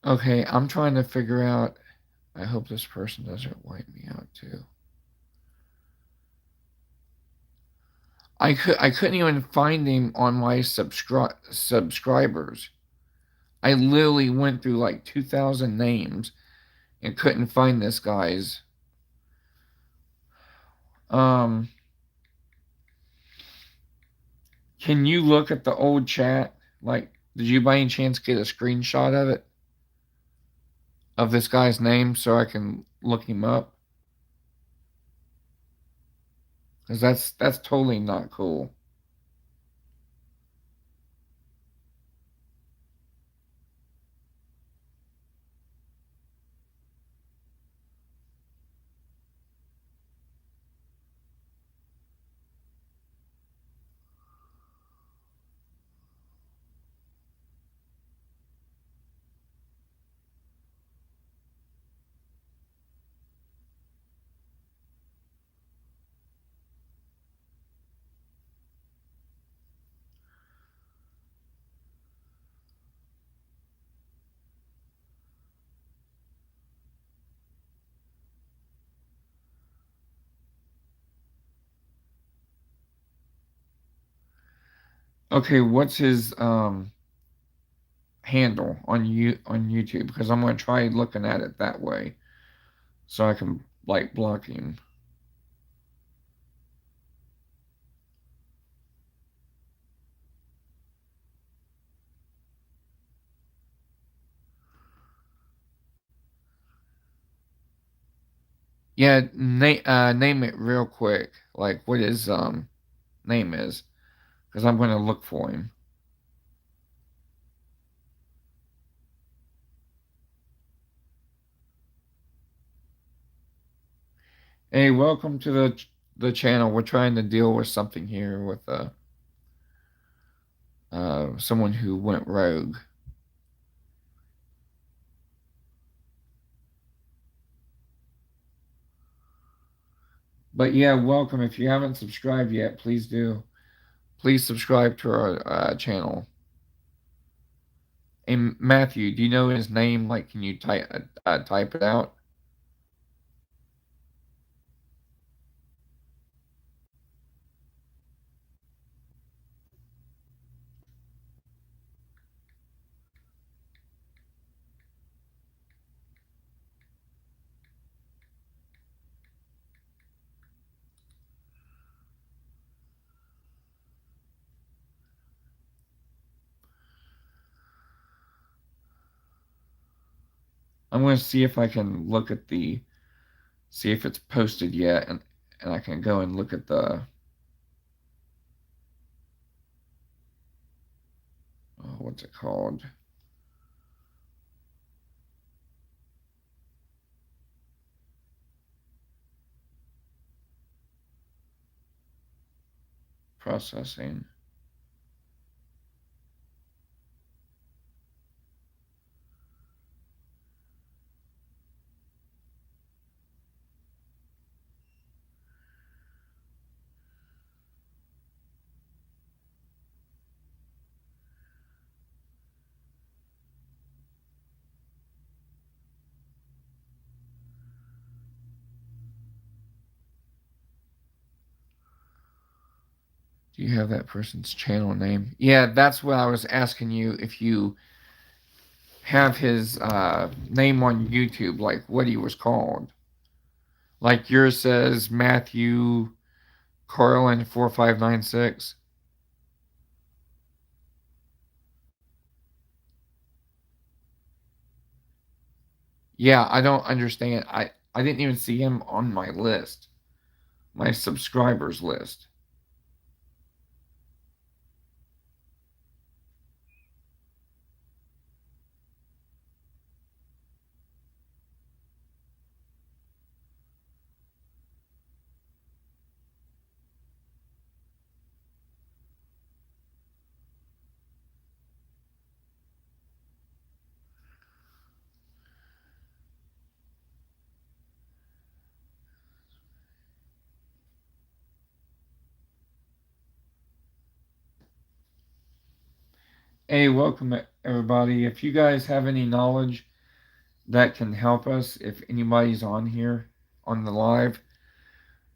Okay, I'm trying to figure out. I hope this person doesn't wipe me out too. I couldn't even find him on my subscribers. I literally went through like 2,000 names and couldn't find this guy's. Um, can you look at the old chat? Like, did you by any chance get a screenshot of it, of this guy's name, so I can look him up? Because that's totally not cool. Okay, what's his handle on YouTube? Because I'm gonna try looking at it that way, so I can like block him. Yeah, name it real quick. Like what his name is, because I'm gonna look for him. Hey, welcome to the channel. We're trying to deal with something here with someone who went rogue. But yeah, welcome. If you haven't subscribed yet, please do. Please subscribe to our channel. And Matthew, do you know his name? Like, can you type it out? I'm going to see if I can look at the see if it's posted yet, and I can go and look at the what's it called? Processing. Do you have that person's channel name? Yeah, that's what I was asking you. If you have his name on YouTube, like what he was called. Like yours says Matthew Carlin 4596. Yeah, I don't understand. I didn't even see him on my list, my subscribers list. Hey, welcome everybody. If you guys have any knowledge that can help us if anybody's on here on the live.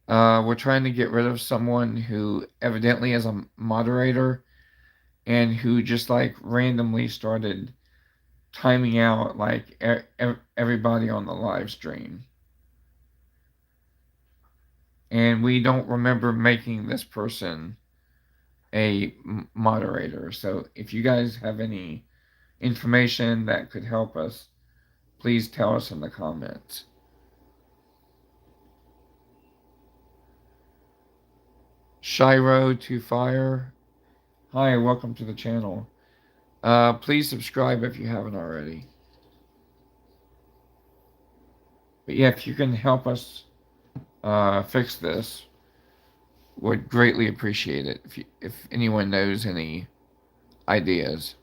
We're trying to get rid of someone who evidently is a moderator and who just like randomly started timing out like everybody on the live stream. And we don't remember making this person a moderator. So if you guys have any information that could help us, please tell us in the comments. Shiro to Fire. Hi, welcome to the channel. Please subscribe if you haven't already. But yeah, if you can help us fix this, would greatly appreciate it. If anyone knows any ideas.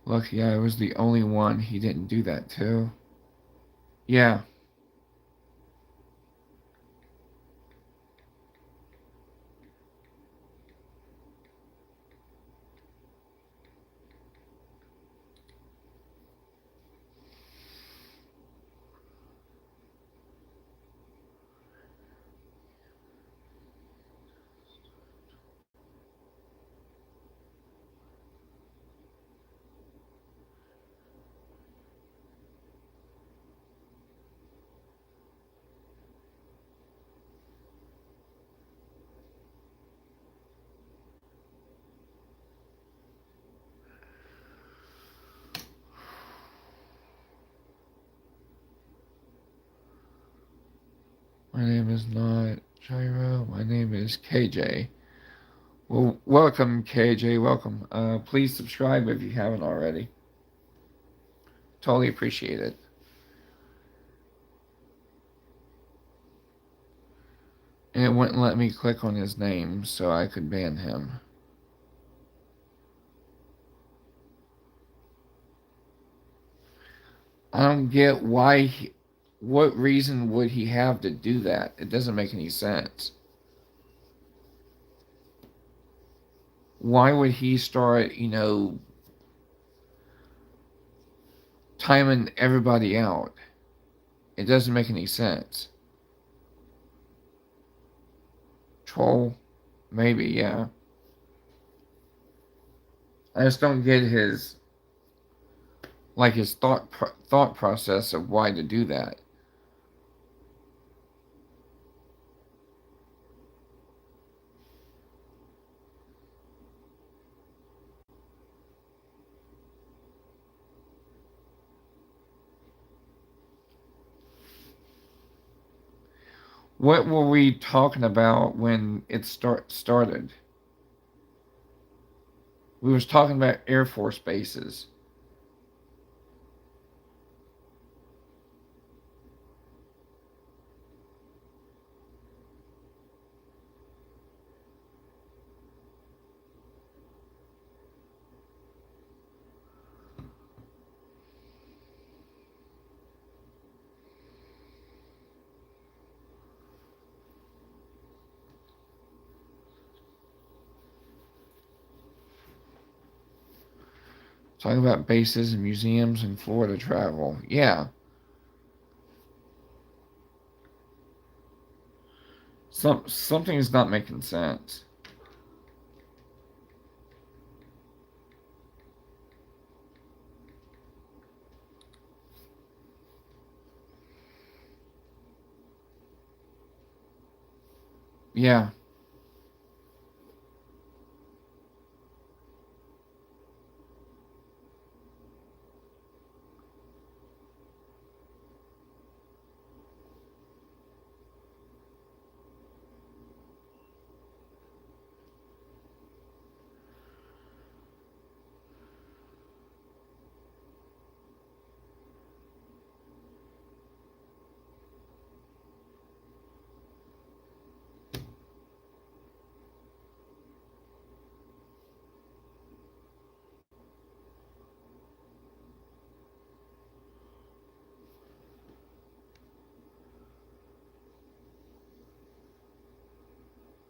Lucky I was the only one he didn't do that to. Yeah. My name is not Gyro. My name is KJ. Well, welcome, KJ. Welcome. Please subscribe if you haven't already. Totally appreciate it. And it wouldn't let me click on his name so I could ban him. I don't get why. What reason would he have to do that? It doesn't make any sense. Why would he start, timing everybody out? It doesn't make any sense. Troll? Maybe, yeah. I just don't get his thought process of why to do that. What were we talking about when it started? We was talking about Air Force bases. Talking about bases and museums and Florida travel. Yeah. Something's not making sense. Yeah.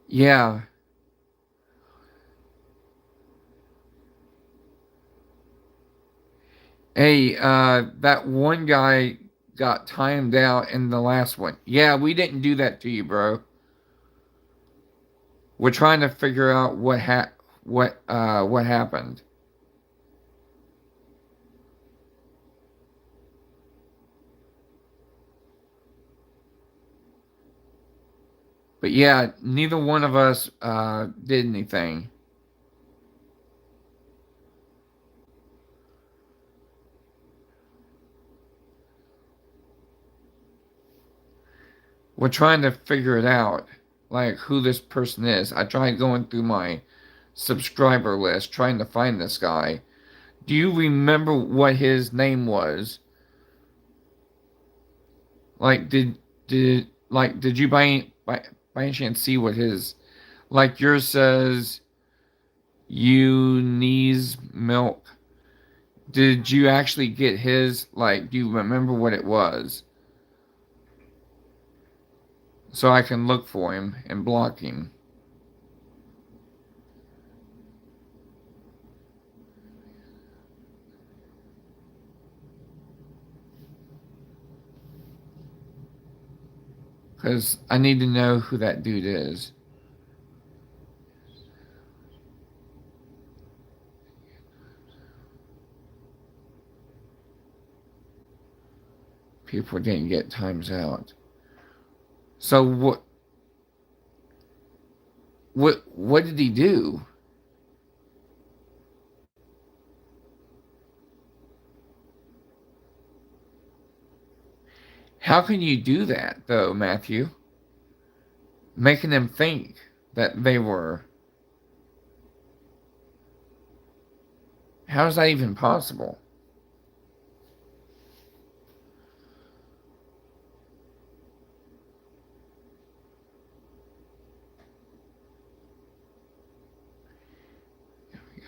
Yeah. Hey, that one guy got timed out in the last one. Yeah, we didn't do that to you, bro. We're trying to figure out what happened. But yeah, neither one of us did anything. We're trying to figure it out, like who this person is. I tried going through my subscriber list trying to find this guy. Do you remember what his name was? Like, did you by any chance see what his like yours says? You needs milk. Did you actually get his? Like, do you remember what it was? So I can look for him and block him. Because I need to know who that dude is. People didn't get times out. So what did he do? How can you do that though, Matthew? Making them think that they were. How is that even possible?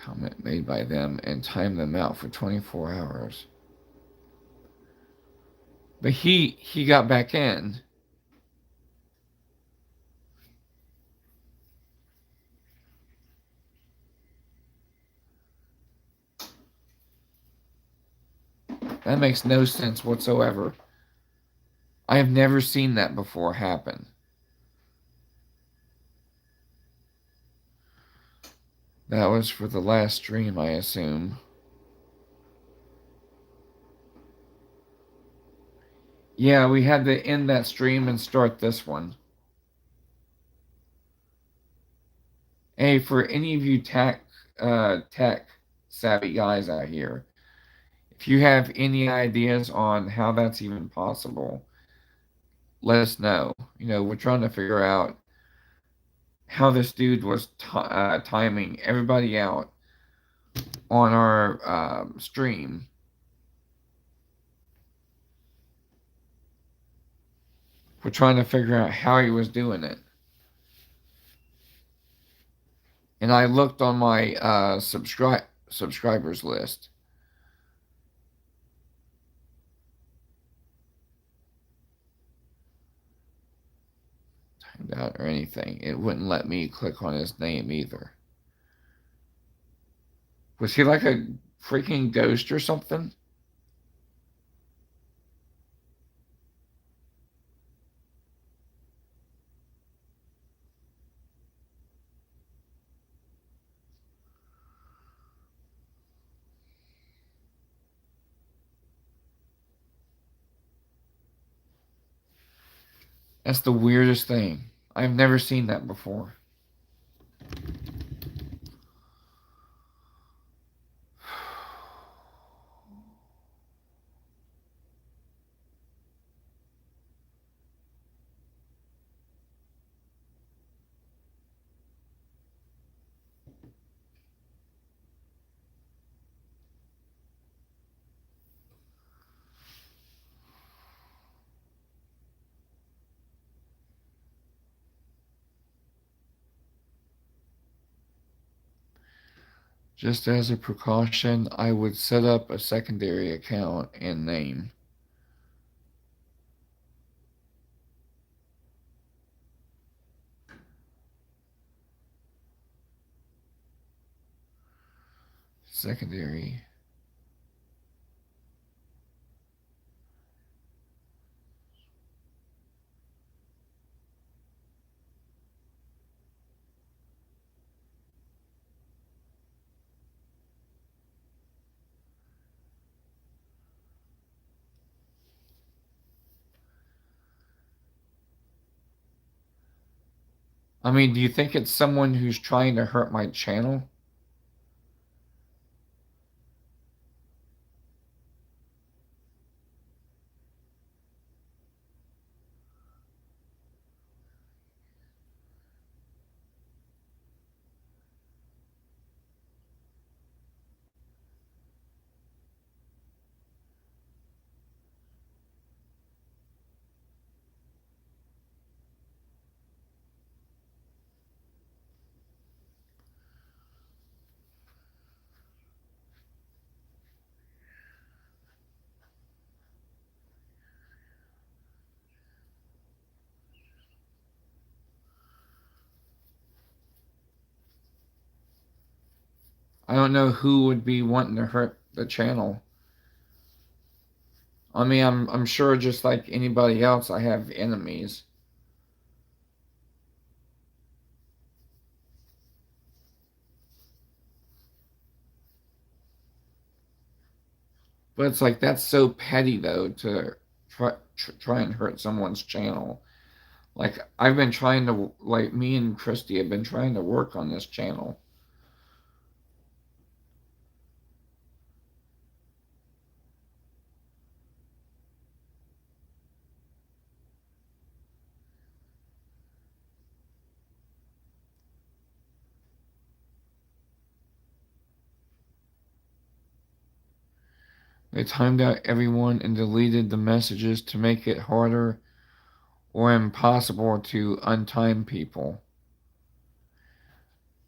Comment made by them and time them out for 24 hours. But he got back in. That makes no sense whatsoever. I have never seen that before happen. That was for the last stream, I assume. Yeah, we had to end that stream and start this one. Hey, for any of you tech savvy guys out here, if you have any ideas on how that's even possible, let us know. We're trying to figure out how this dude was timing everybody out on our stream. We're trying to figure out how he was doing it. And I looked on my subscribers list. Timed out or anything. It wouldn't let me click on his name either. Was he like a freaking ghost or something? That's the weirdest thing. I've never seen that before. Just as a precaution, I would set up a secondary account and name. secondary. I mean, do you think it's someone who's trying to hurt my channel? I don't know who would be wanting to hurt the channel. I mean, I'm sure just like anybody else, I have enemies. But it's like that's so petty though to try and hurt someone's channel. Like I've been trying to like me and Christy have been trying to work on this channel. They timed out everyone and deleted the messages to make it harder or impossible to untime people.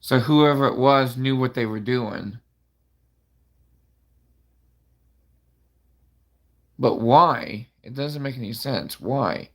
So whoever it was knew what they were doing. But why? It doesn't make any sense. Why?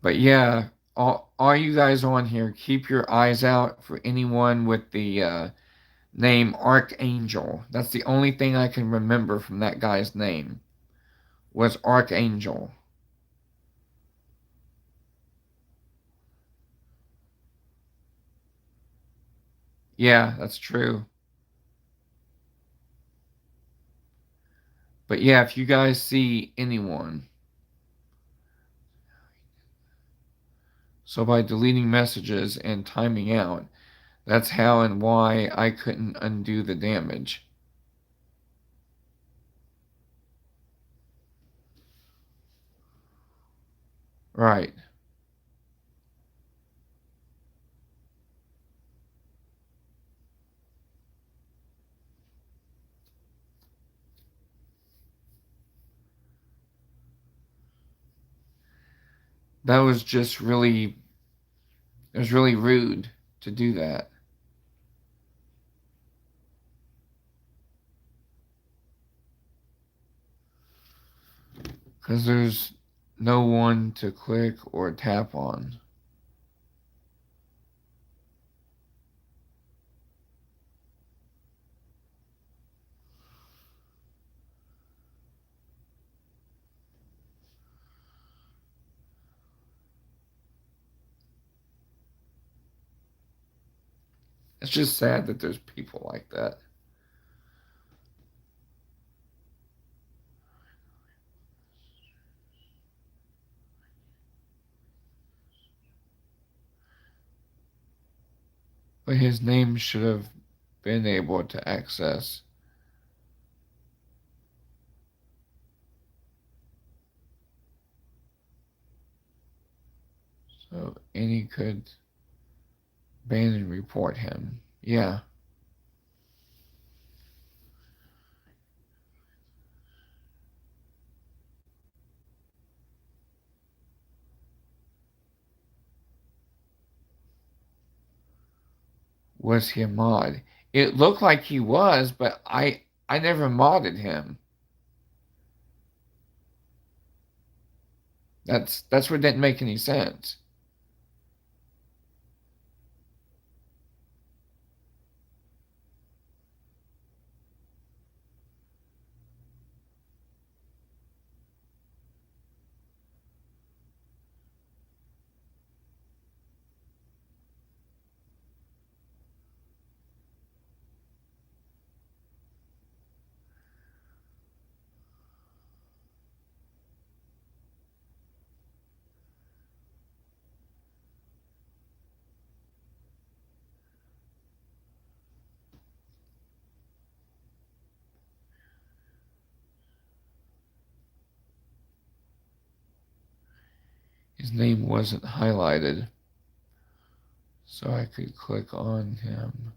But yeah, all you guys on here, keep your eyes out for anyone with the name Archangel. That's the only thing I can remember from that guy's name was Archangel. Yeah, that's true. But yeah, if you guys see anyone, so by deleting messages and timing out, that's how and why I couldn't undo the damage. Right. That was just really, it was really rude to do that. Because there's no one to click or tap on. It's just sad that there's people like that. But his name should have been able to access. So Annie could ban and report him. Yeah. Was he a mod? It looked like he was, but I never modded him. That's what didn't make any sense. His name wasn't highlighted, so I could click on him.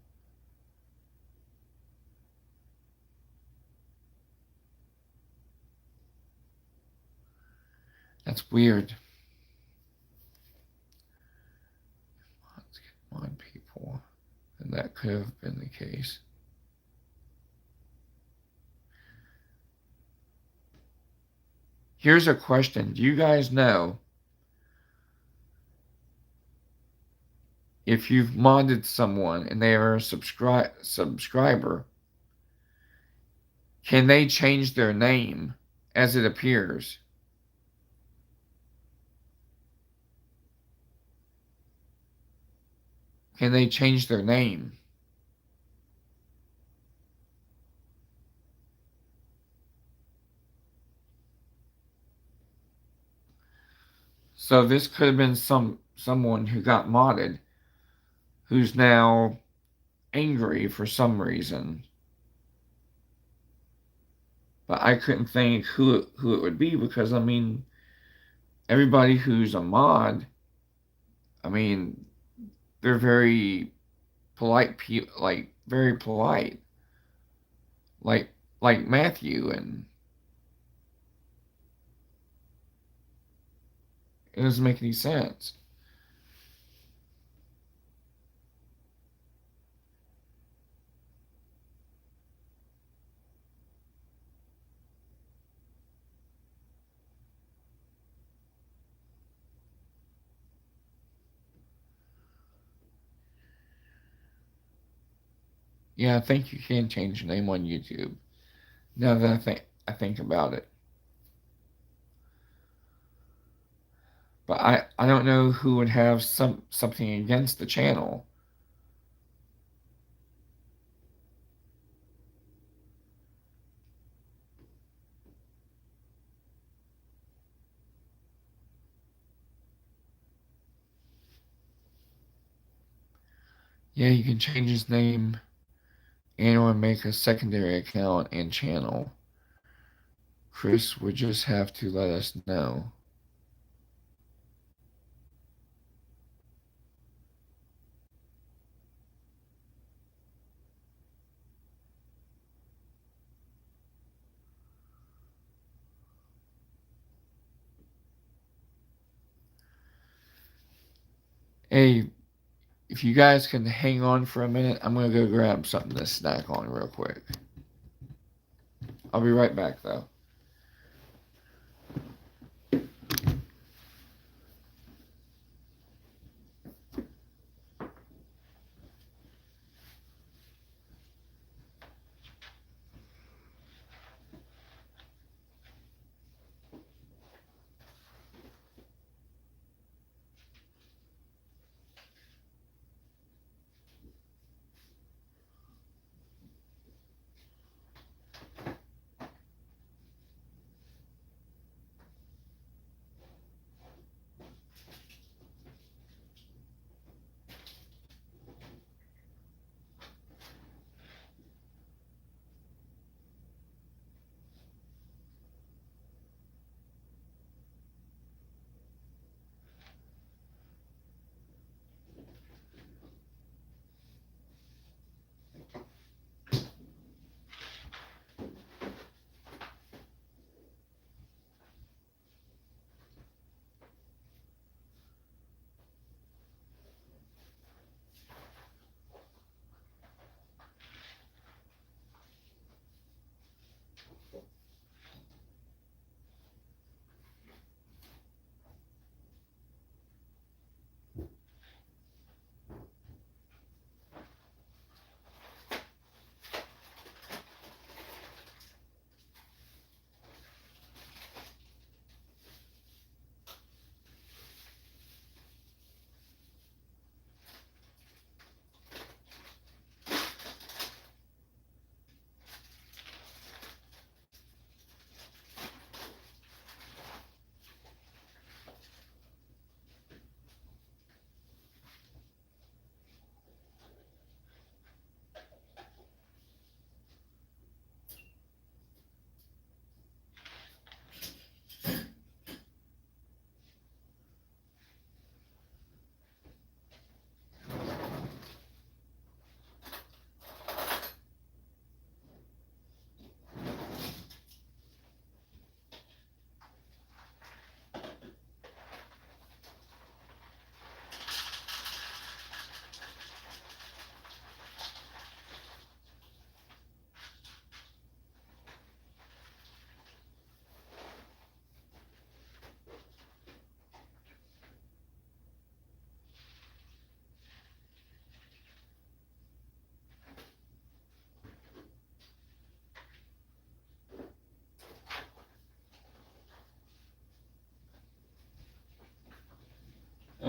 That's weird. Let's get mod people. And that could have been the case. Here's a question. Do you guys know if you've modded someone and they are a subscriber, can they change their name as it appears? Can they change their name? So this could have been someone who got modded who's now angry for some reason. But I couldn't think who it would be because I mean everybody who's a mod, I mean they're very polite people, like very polite, like like Matthew, and it doesn't make any sense. Yeah, I think you can change your name on YouTube. Now that I think about it, but I don't know who would have something against the channel. Yeah, you can change his name and or make a secondary account and channel. Chris would just have to let us know. Hey, if you guys can hang on for a minute, I'm gonna go grab something to snack on real quick. I'll be right back though.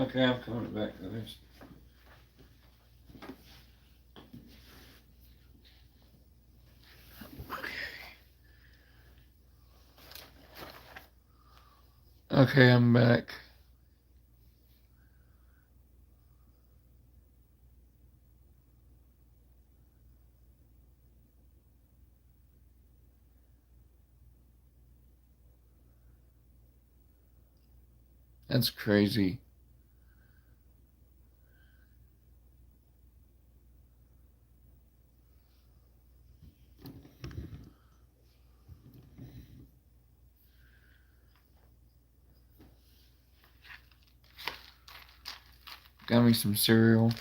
Okay, I'm coming back to this. Okay, I'm back. That's crazy. Got me some cereal.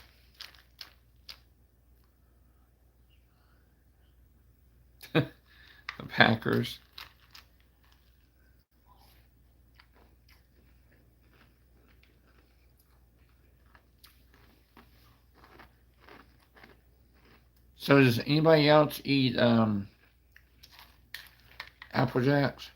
The Packers. So does anybody else eat Apple Jacks?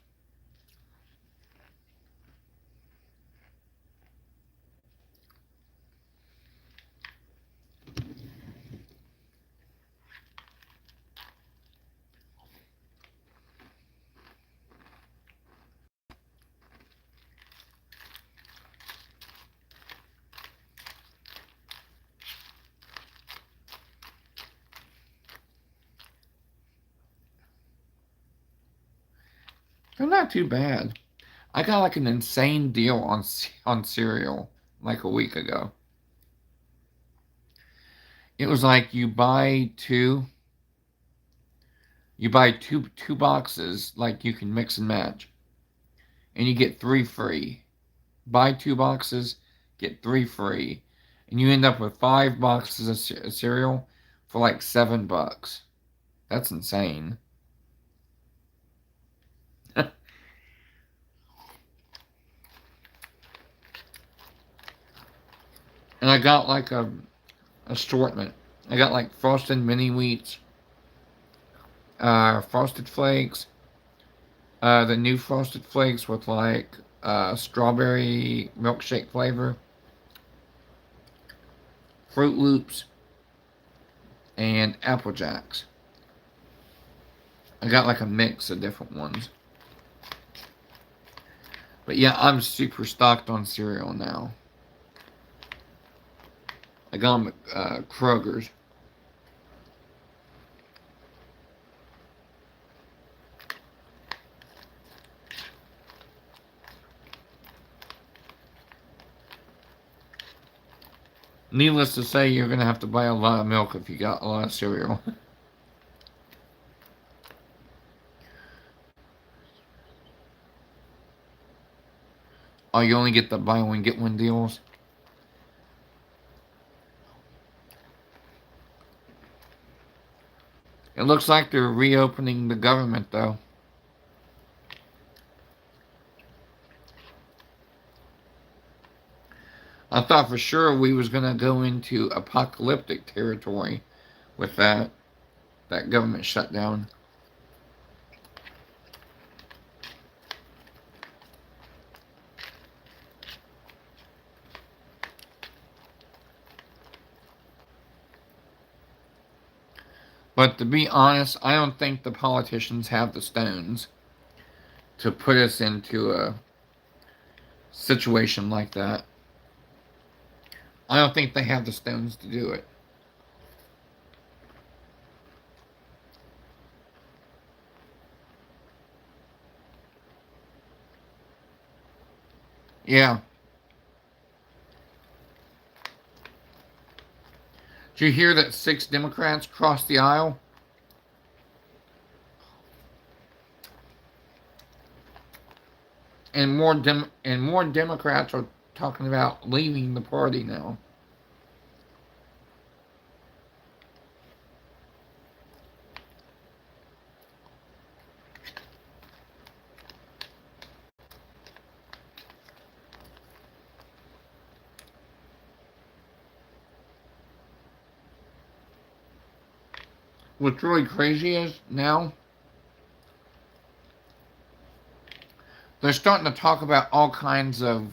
They're not too bad. I got like an insane deal on cereal like a week ago. It was like you buy two boxes, like you can mix and match, and you get three free. Buy two boxes, get three free, and you end up with 5 boxes of cereal for like $7. That's insane. And I got like a assortment. I got like frosted mini wheats, frosted flakes, the new frosted flakes with like strawberry milkshake flavor, Fruit Loops, and Apple Jacks. I got like a mix of different ones. But yeah, I'm super stocked on cereal now. I got them at Kroger's. Needless to say, you're going to have to buy a lot of milk if you got a lot of cereal. Oh, you only get the buy one, get one deals? It looks like they're reopening the government, though. I thought for sure we was going to go into apocalyptic territory with that government shutdown. But to be honest, I don't think the politicians have the stones to put us into a situation like that. I don't think they have the stones to do it. Yeah. Did you hear that 6 Democrats crossed the aisle? And more Democrats are talking about leaving the party now. What's really crazy is now they're starting to talk about all kinds of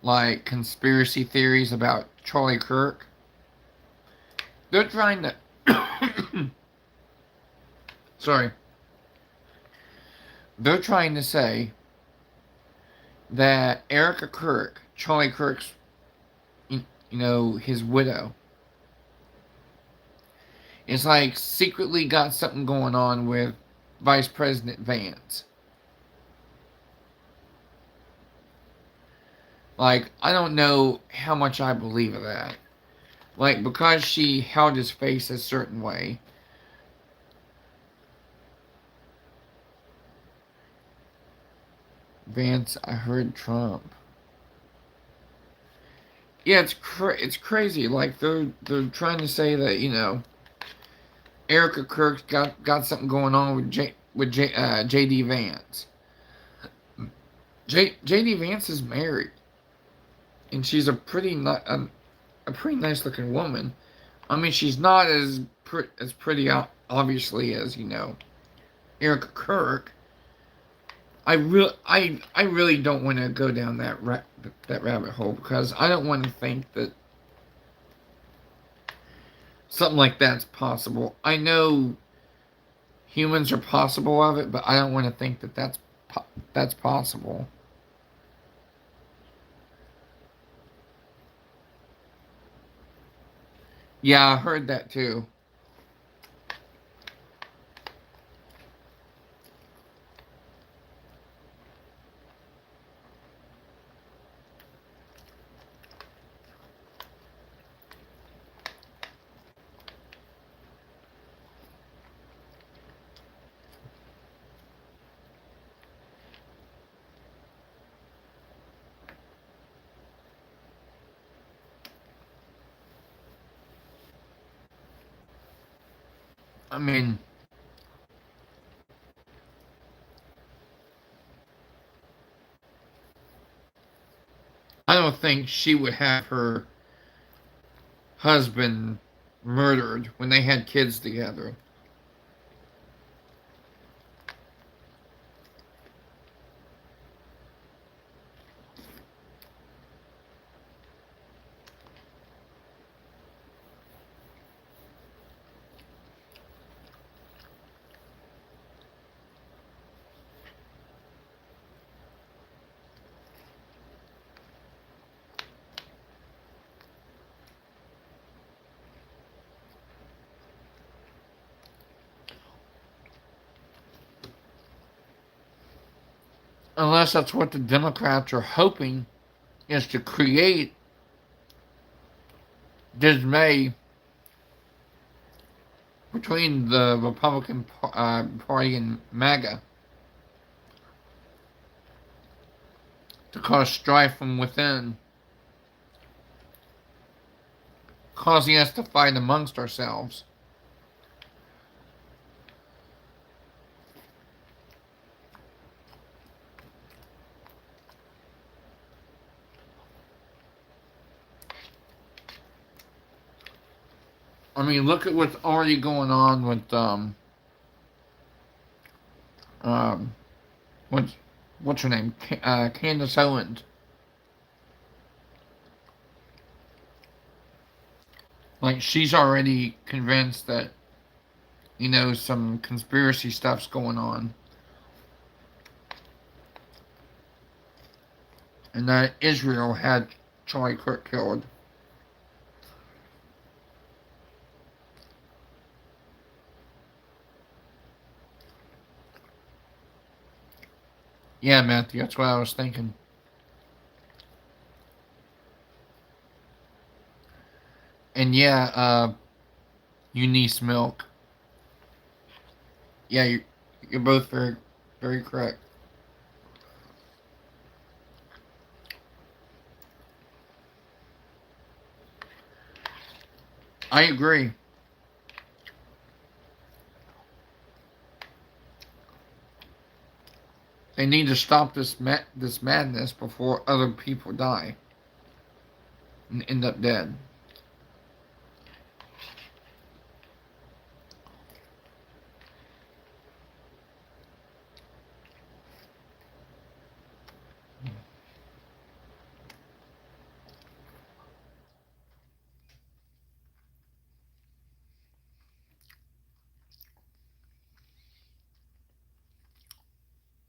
like conspiracy theories about Charlie Kirk. They're trying to sorry. They're trying to say that Erica Kirk, Charlie Kirk's, his widow, is like secretly got something going on with Vice President Vance. Like, I don't know how much I believe of that. Like, because she held his face a certain way. Vance, I heard Trump. Yeah, it's crazy. Like they're trying to say that Erica Kirk's got something going on with JD Vance. JD Vance is married, and she's a pretty nice looking woman. I mean, she's not as pretty obviously as Erica Kirk. I really don't want to go down that rabbit hole because I don't want to think that something like that's possible. I know humans are possible of it, but I don't want to think that that's possible. Yeah, I heard that too. I mean, I don't think she would have her husband murdered when they had kids together. Unless that's what the Democrats are hoping is to create dismay between the Republican Party and MAGA to cause strife from within, causing us to fight amongst ourselves. I mean, look at what's already going on with um what's what's her name, Candace Owens. Like she's already convinced that some conspiracy stuff's going on, and that Israel had Charlie Kirk killed. Yeah, Matthew, that's what I was thinking. And yeah, Eunice Milk. Yeah, you're both very correct. I agree. They need to stop this madness before other people die and end up dead.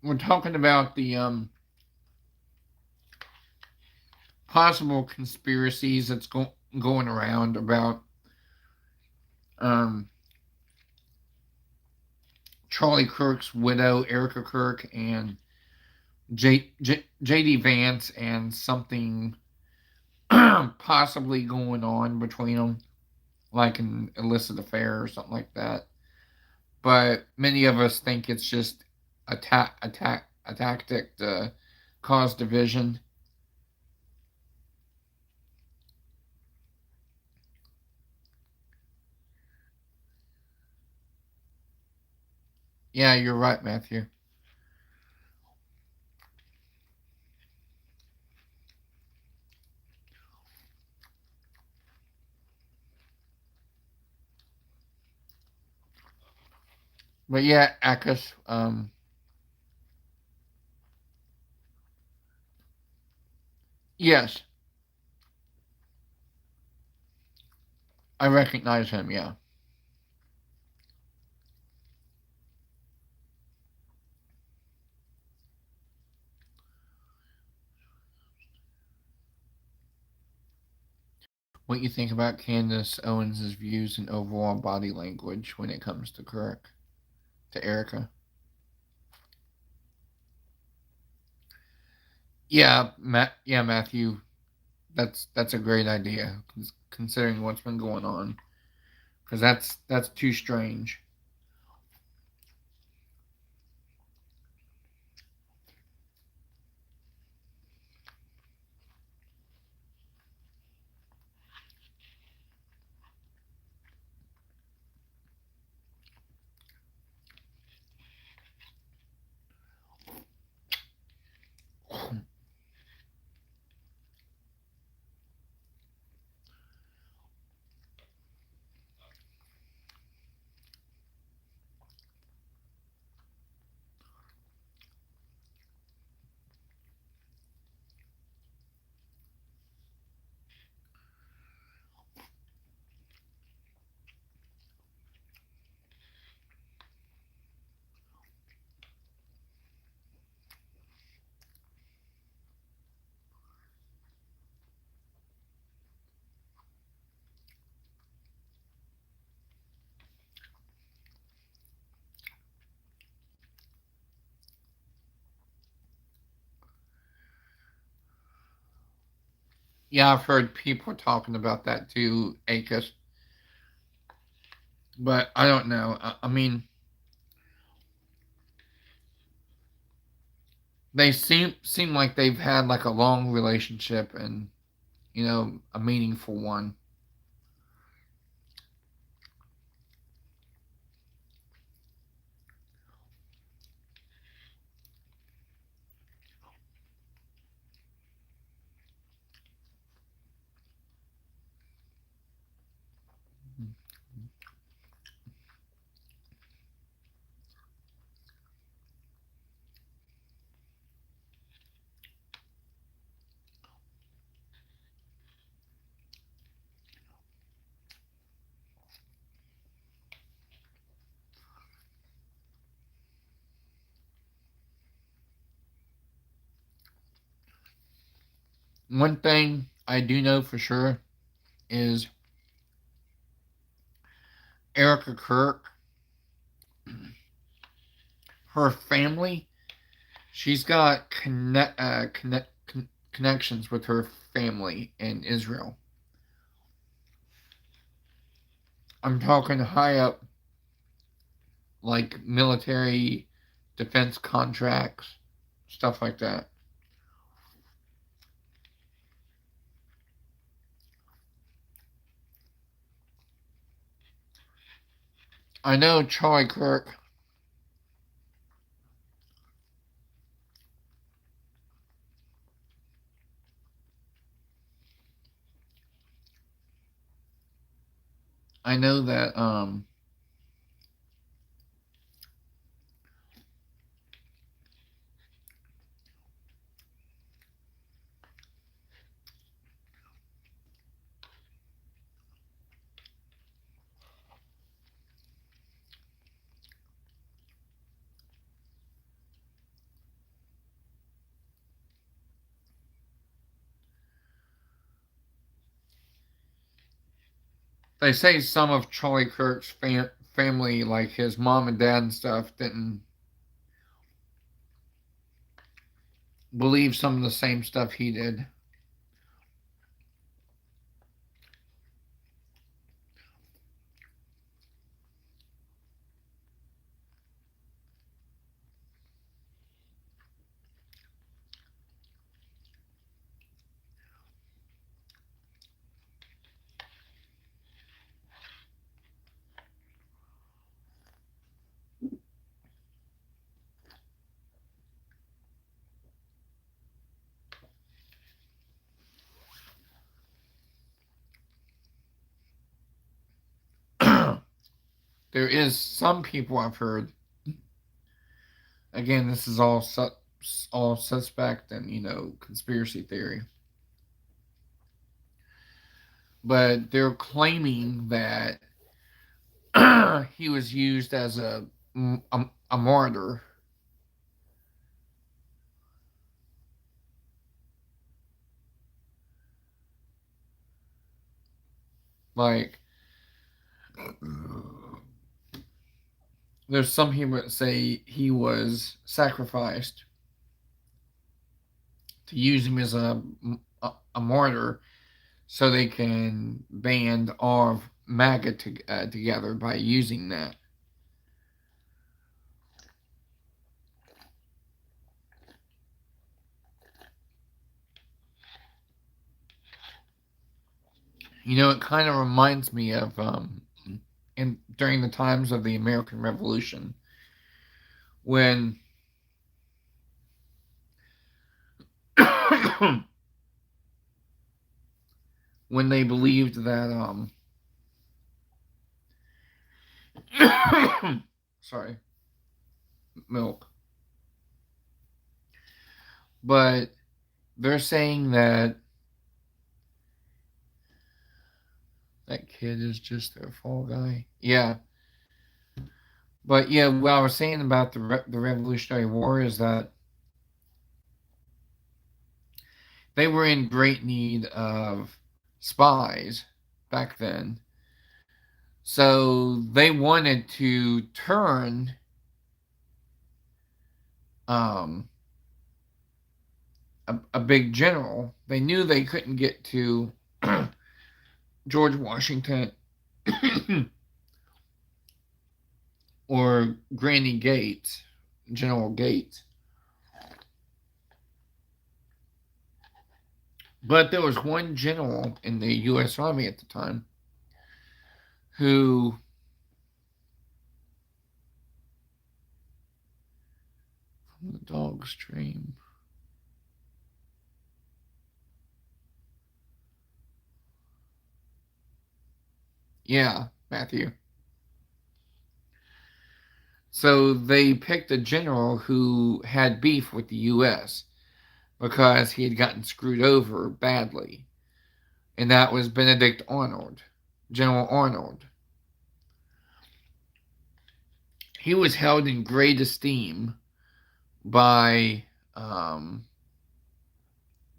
we're talking about the possible conspiracies that's going around about um, Charlie Kirk's widow, Erica Kirk, and JD Vance, and something possibly going on between them, like an illicit affair or something like that. But many of us think it's just a tactic to cause division. Yeah, you're right, Matthew. But yeah, Akis, yes, I recognize him. Yeah. What you think about Candace Owens' views and overall body language when it comes to Kirk, to Erica? Yeah, Yeah, Matthew. That's a great idea, considering what's been going on. Because that's too strange. Yeah, I've heard people talking about that too, Akis. But I don't know. I mean, they seem like they've had like a long relationship and a meaningful one. One thing I do know for sure is Erica Kirk, her family. She's got connections with her family in Israel. I'm talking high up, like military defense contracts, stuff like that. I know Charlie Kirk. I know that They say some of Charlie Kirk's family, like his mom and dad and stuff, didn't believe some of the same stuff he did. There is some people I've heard. Again, this is all suspect and conspiracy theory, but they're claiming that he was used as a martyr. Like there's some people that say he was sacrificed to use him as a martyr, so they can band all of MAGA together by using that. It kind of reminds me of in during the times of the American Revolution when when they believed that sorry, milk, but they're saying that that kid is just their fall guy. Yeah, but yeah, what I was saying about the Revolutionary War is that they were in great need of spies back then. So they wanted to turn um, a big general. They knew they couldn't get to George Washington or Granny Gates, General Gates. But there was one general in the U.S. Army at the time who from the dog stream. Yeah, Matthew. So they picked a general who had beef with the U.S. because he had gotten screwed over badly, and that was Benedict Arnold, General Arnold. He was held in great esteem by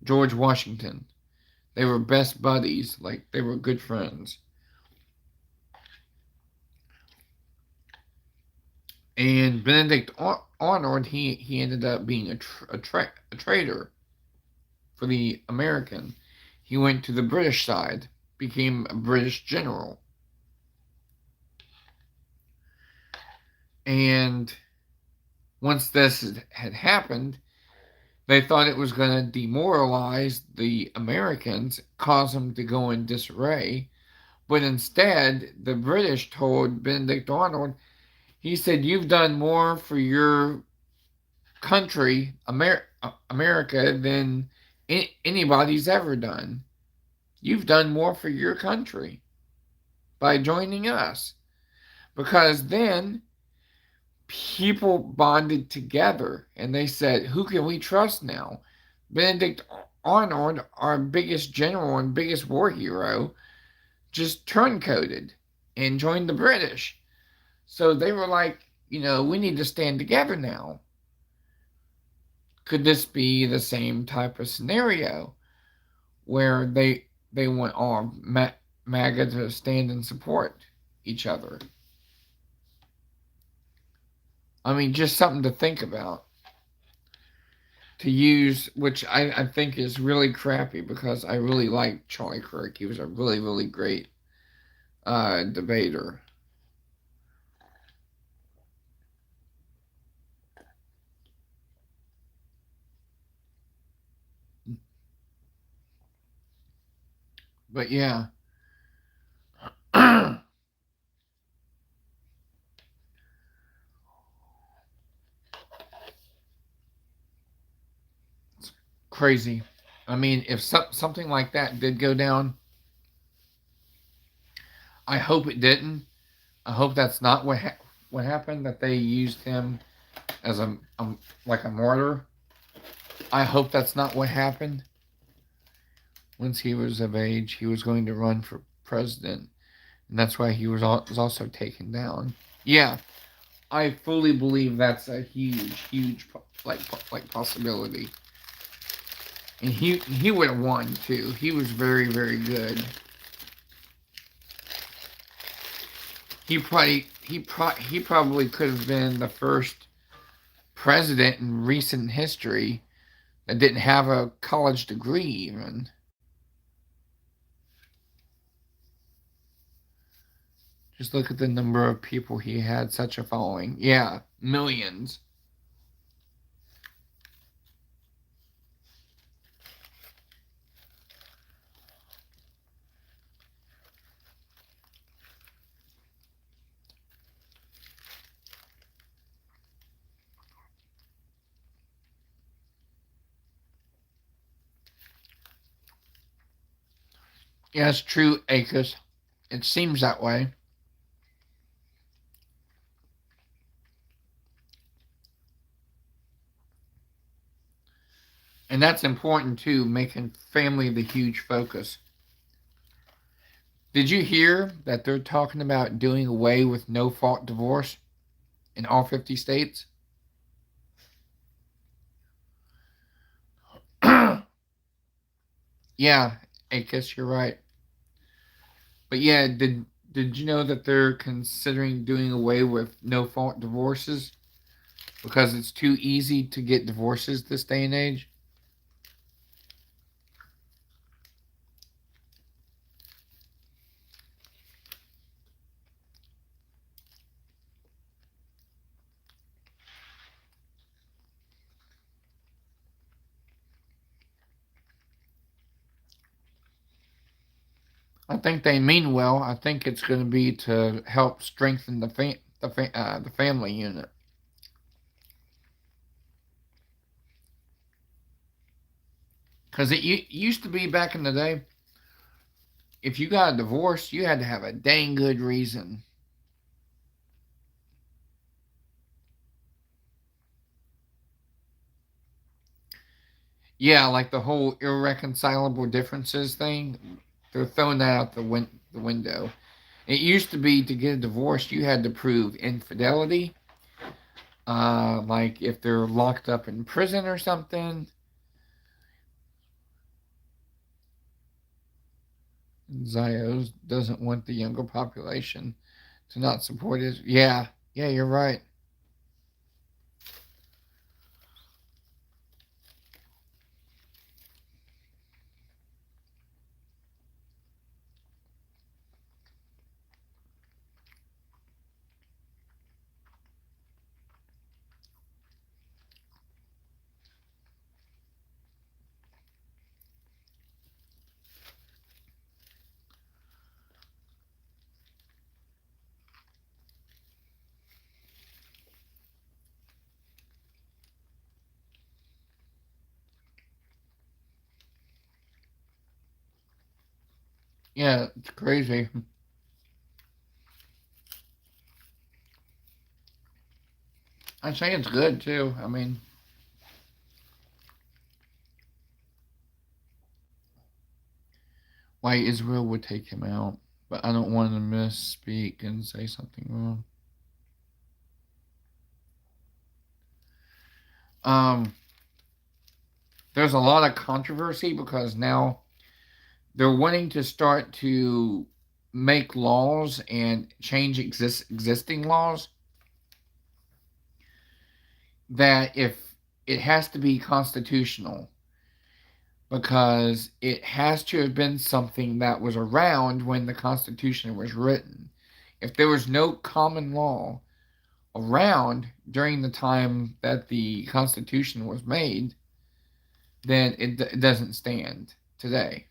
George Washington. They were best buddies, like they were good friends. And Benedict Arnold, he ended up being a traitor for the American. He went to the British side, became a British general. And once this had happened, they thought it was going to demoralize the Americans, cause them to go in disarray. But instead, the British told Benedict Arnold, he said, "You've done more for your country, America, than anybody's ever done. You've done more for your country by joining us." Because then people bonded together and they said, "Who can we trust now?" Benedict Arnold, our biggest general and biggest war hero, just turncoated and joined the British. So they were like, we need to stand together now. Could this be the same type of scenario where they want all MAGA to stand and support each other. I mean, just something to think about. To use, which I think is really crappy because I really like Charlie Kirk. He was a really, really great debater. But yeah, it's crazy. I mean, if something like that did go down, I hope it didn't. I hope that's not what happened. That they used him as a like a martyr. I hope that's not what happened. Once he was of age, he was going to run for president, and that's why he was also taken down. Yeah, I fully believe that's a huge like possibility. And he would have won too. He was very good. He probably could have been the first president in recent history that didn't have a college degree even. Just look at the number of people he had such a following. Yeah, millions. Yeah, it's true, Akis. It seems that way. And that's important too, making family the huge focus. Did you hear that they're talking about doing away with no fault divorce in all 50 states? Yeah, I guess you're right. But yeah, did you know that they're considering doing away with no fault divorces because it's too easy to get divorces this day and age? I think they mean well. I think it's going to be to help strengthen the family unit. Because it used to be back in the day, if you got a divorce, you had to have a dang good reason. Yeah, like the whole irreconcilable differences thing, they're throwing that out the window. It used to be to get a divorce, you had to prove infidelity, like if they're locked up in prison or something. Zios doesn't want the younger population to not support his. Yeah, yeah, you're right. Yeah, it's crazy. I say it's good too. I mean, why Israel would take him out, but I don't want to misspeak and say something wrong. Um, there's a lot of controversy because now they're wanting to start to make laws and change existing laws, that if it has to be constitutional, because it has to have been something that was around when the Constitution was written. If there was no common law around during the time that the Constitution was made, then it doesn't stand today.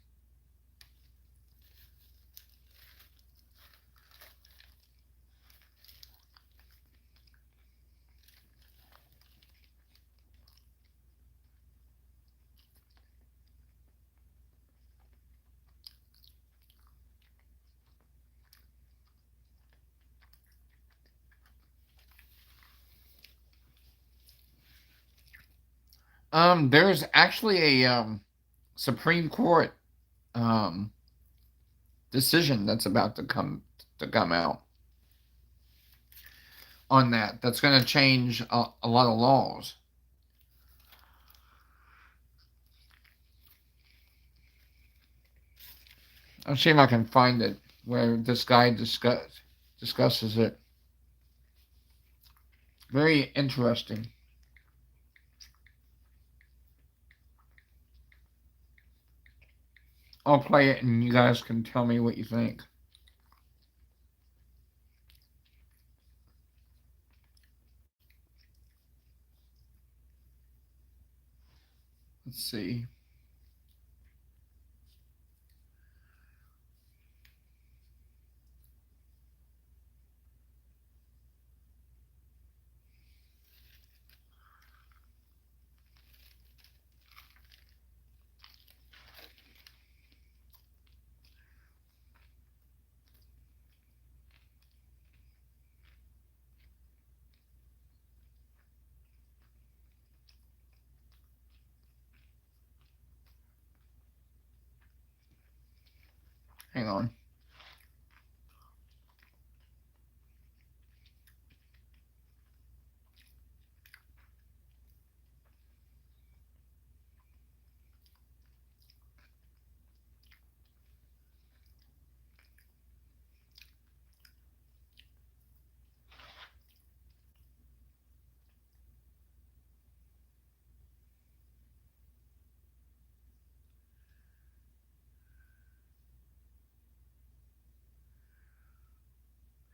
There's actually a Supreme Court um, decision that's about to come out on that. That's going to change a lot of laws. I'll see if I can find it where this guy discusses it. Very interesting. I'll play it and you guys can tell me what you think. Let's see. Hang on.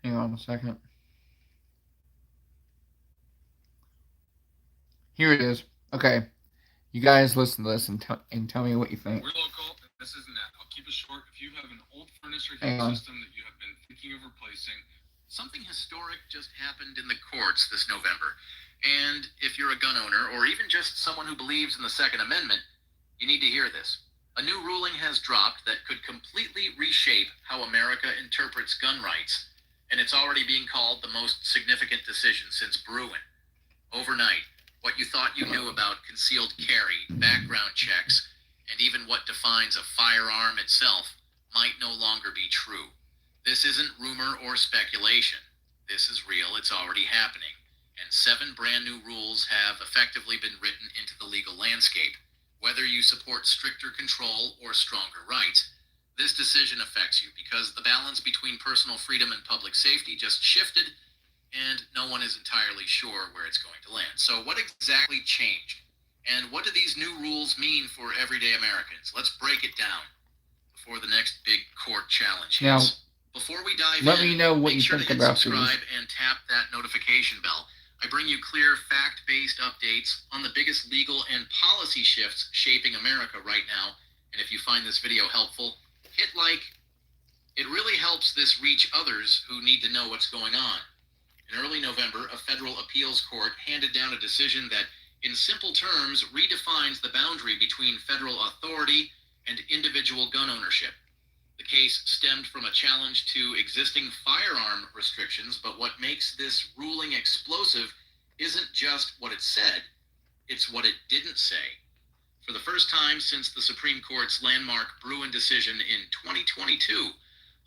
Hang on a second. Here it is. Okay. You guys listen to this and tell me what you think. We're local, and this isn't that. I'll keep it short. If you have an old furnace or heat system that you have been thinking of replacing, something historic just happened in the courts this November. And if you're a gun owner, or even just someone who believes in the Second Amendment, you need to hear this. A new ruling has dropped that could completely reshape how America interprets gun rights, and it's already being called the most significant decision since Bruin. Overnight, what you thought you knew about concealed carry, background checks, and even what defines a firearm itself might no longer be true. This isn't rumor or speculation. This is real. It's already happening. And 7 brand new rules have effectively been written into the legal landscape. Whether you support stricter control or stronger rights, this decision affects you because the balance between personal freedom and public safety just shifted, and no one is entirely sure where it's going to land. So what exactly changed? And what do these new rules mean for everyday Americans? Let's break it down before the next big court challenge hits. Now, before we dive let in, me know what make you sure think to hit about subscribe these. and tap that notification bell. I bring you clear, fact-based updates on the biggest legal and policy shifts shaping America right now. And if you find this video helpful, hit like. It really helps this reach others who need to know what's going on. In early November, a federal appeals court handed down a decision that, in simple terms, redefines the boundary between federal authority and individual gun ownership. The case stemmed from a challenge to existing firearm restrictions, but what makes this ruling explosive isn't just what it said, it's what it didn't say. For the first time since the Supreme Court's landmark Bruin decision in 2022,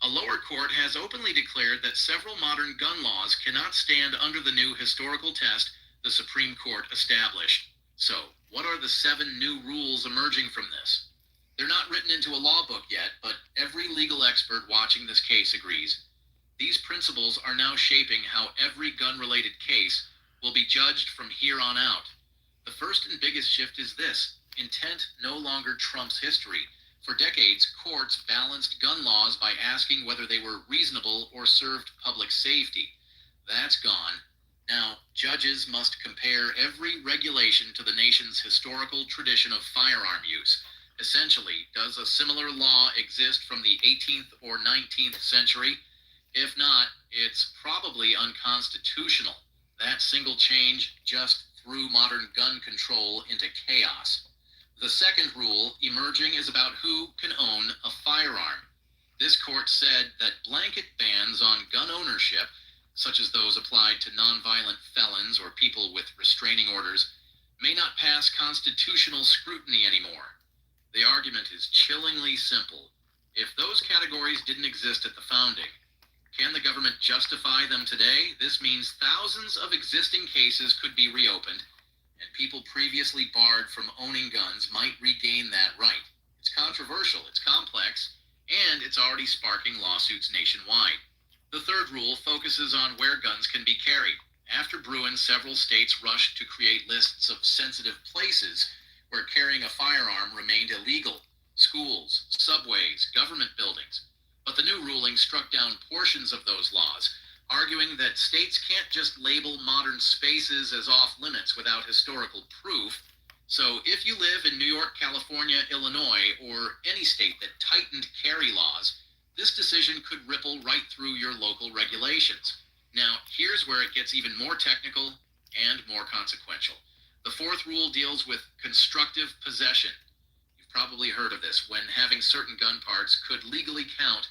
a lower court has openly declared that several modern gun laws cannot stand under the new historical test the Supreme Court established. So, what are the 7 new rules emerging from this? They're not written into a law book yet, but every legal expert watching this case agrees. These principles are now shaping how every gun-related case will be judged from here on out. The first and biggest shift is this: intent no longer trumps history. For decades, courts balanced gun laws by asking whether they were reasonable or served public safety. That's gone. Now, judges must compare every regulation to the nation's historical tradition of firearm use. Essentially, does a similar law exist from the 18th or 19th century? If not, it's probably unconstitutional. That single change just threw modern gun control into chaos. The second rule emerging is about who can own a firearm. This court said that blanket bans on gun ownership, such as those applied to nonviolent felons or people with restraining orders, may not pass constitutional scrutiny anymore. The argument is chillingly simple. If those categories didn't exist at the founding, can the government justify them today? This means thousands of existing cases could be reopened, and people previously barred from owning guns might regain that right. It's controversial, it's complex, and it's already sparking lawsuits nationwide. The third rule focuses on where guns can be carried. After Bruin, several states rushed to create lists of sensitive places where carrying a firearm remained illegal: schools, subways, government buildings. But the new ruling struck down portions of those laws, arguing that states can't just label modern spaces as off-limits without historical proof. So if you live in New York, California, Illinois, or any state that tightened carry laws, this decision could ripple right through your local regulations. Now, here's where it gets even more technical and more consequential. The fourth rule deals with constructive possession. You've probably heard of this, when having certain gun parts could legally count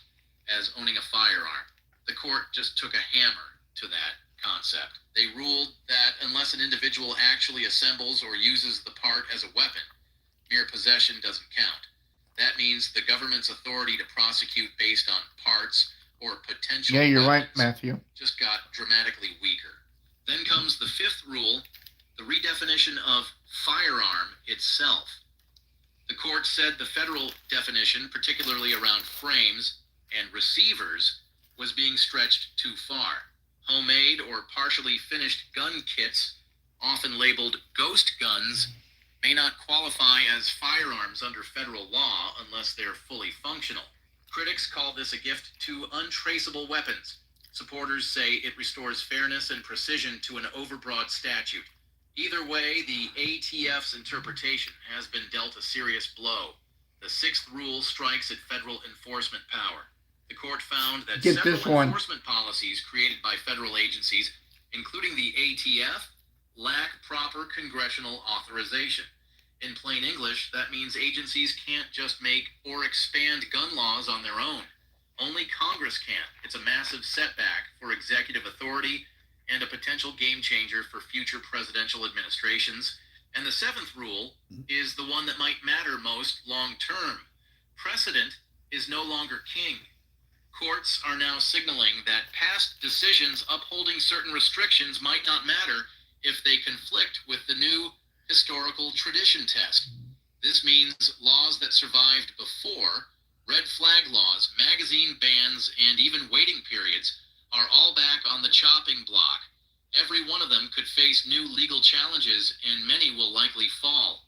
as owning a firearm. The court just took a hammer to that concept. They ruled that unless an individual actually assembles or uses the part as a weapon, mere possession doesn't count. That means the government's authority to prosecute based on parts or potential Yeah, you're right, weapons Matthew. just got dramatically weaker. Then comes the fifth rule, the redefinition of firearm itself. The court said the federal definition, particularly around frames and receivers, was being stretched too far. Homemade or partially finished gun kits, often labeled ghost guns, may not qualify as firearms under federal law unless they're fully functional. Critics call this a gift to untraceable weapons. Supporters say it restores fairness and precision to an overbroad statute. Either way, the ATF's interpretation has been dealt a serious blow. The sixth rule strikes at federal enforcement power. The court found that several enforcement policies created by federal agencies, including the ATF, lack proper congressional authorization. In plain English, that means agencies can't just make or expand gun laws on their own. Only Congress can. It's a massive setback for executive authority and a potential game changer for future presidential administrations. And the seventh rule is the one that might matter most long term. Precedent is no longer king. Courts are now signaling that past decisions upholding certain restrictions might not matter if they conflict with the new historical tradition test. This means laws that survived before, red flag laws, magazine bans, and even waiting periods, are all back on the chopping block. Every one of them could face new legal challenges, and many will likely fall.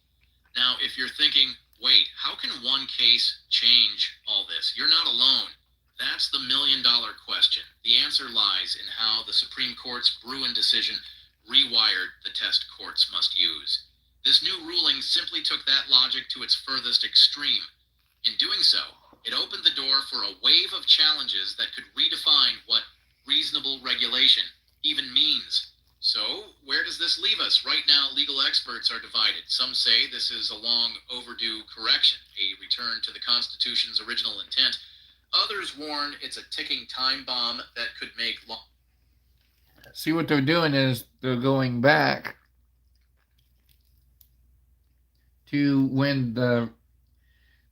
Now, if you're thinking, wait, how can one case change all this? You're not alone. That's the million-dollar question. The answer lies in how the Supreme Court's Bruin decision rewired the test courts must use. This new ruling simply took that logic to its furthest extreme. In doing so, it opened the door for a wave of challenges that could redefine what reasonable regulation even means. So, where does this leave us? Right now, legal experts are divided. Some say this is a long overdue correction, a return to the Constitution's original intent. Others warn it's a ticking time bomb that could make law. See, what they're doing is they're going back to when the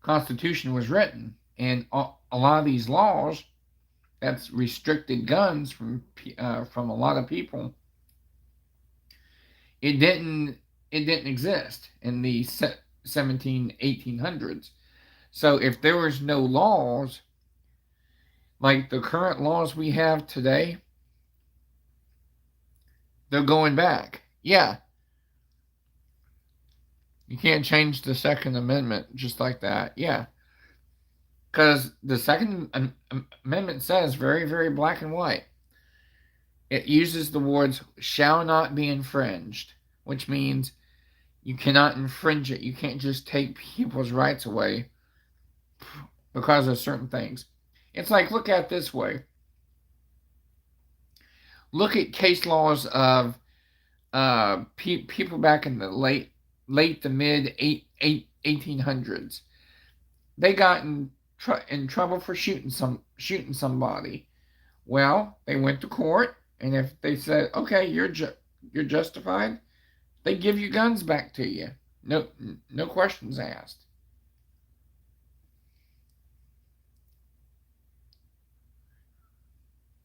Constitution was written, and a lot of these laws that's restricted guns from a lot of people. It didn't exist in the 1800s. So if there was no laws Like the current laws we have today, they're going back. Yeah, you can't change the Second Amendment just like that. Yeah, because the Second Amendment says very, very black and white. It uses the words shall not be infringed, which means you cannot infringe it. You can't just take people's rights away because of certain things. It's like, look at it this way. Look at case laws of people back in the late to mid 1800s. They got in trouble for shooting somebody. Well, they went to court, and if they said, "Okay, you're justified," they give you guns back to you. No questions asked.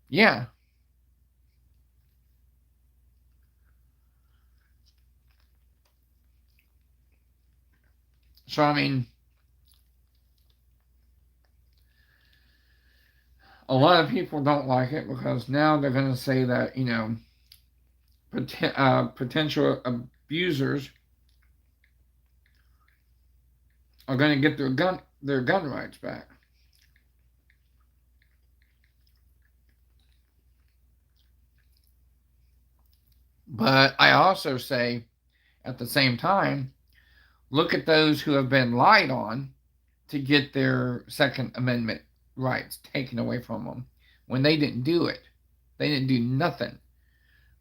Yeah. So I mean, a lot of people don't like it because now they're going to say that potential abusers are going to get their gun rights back. But I also say at the same time, look at those who have been lied on to get their Second Amendment rights taken away from them when they didn't do it. They didn't do nothing,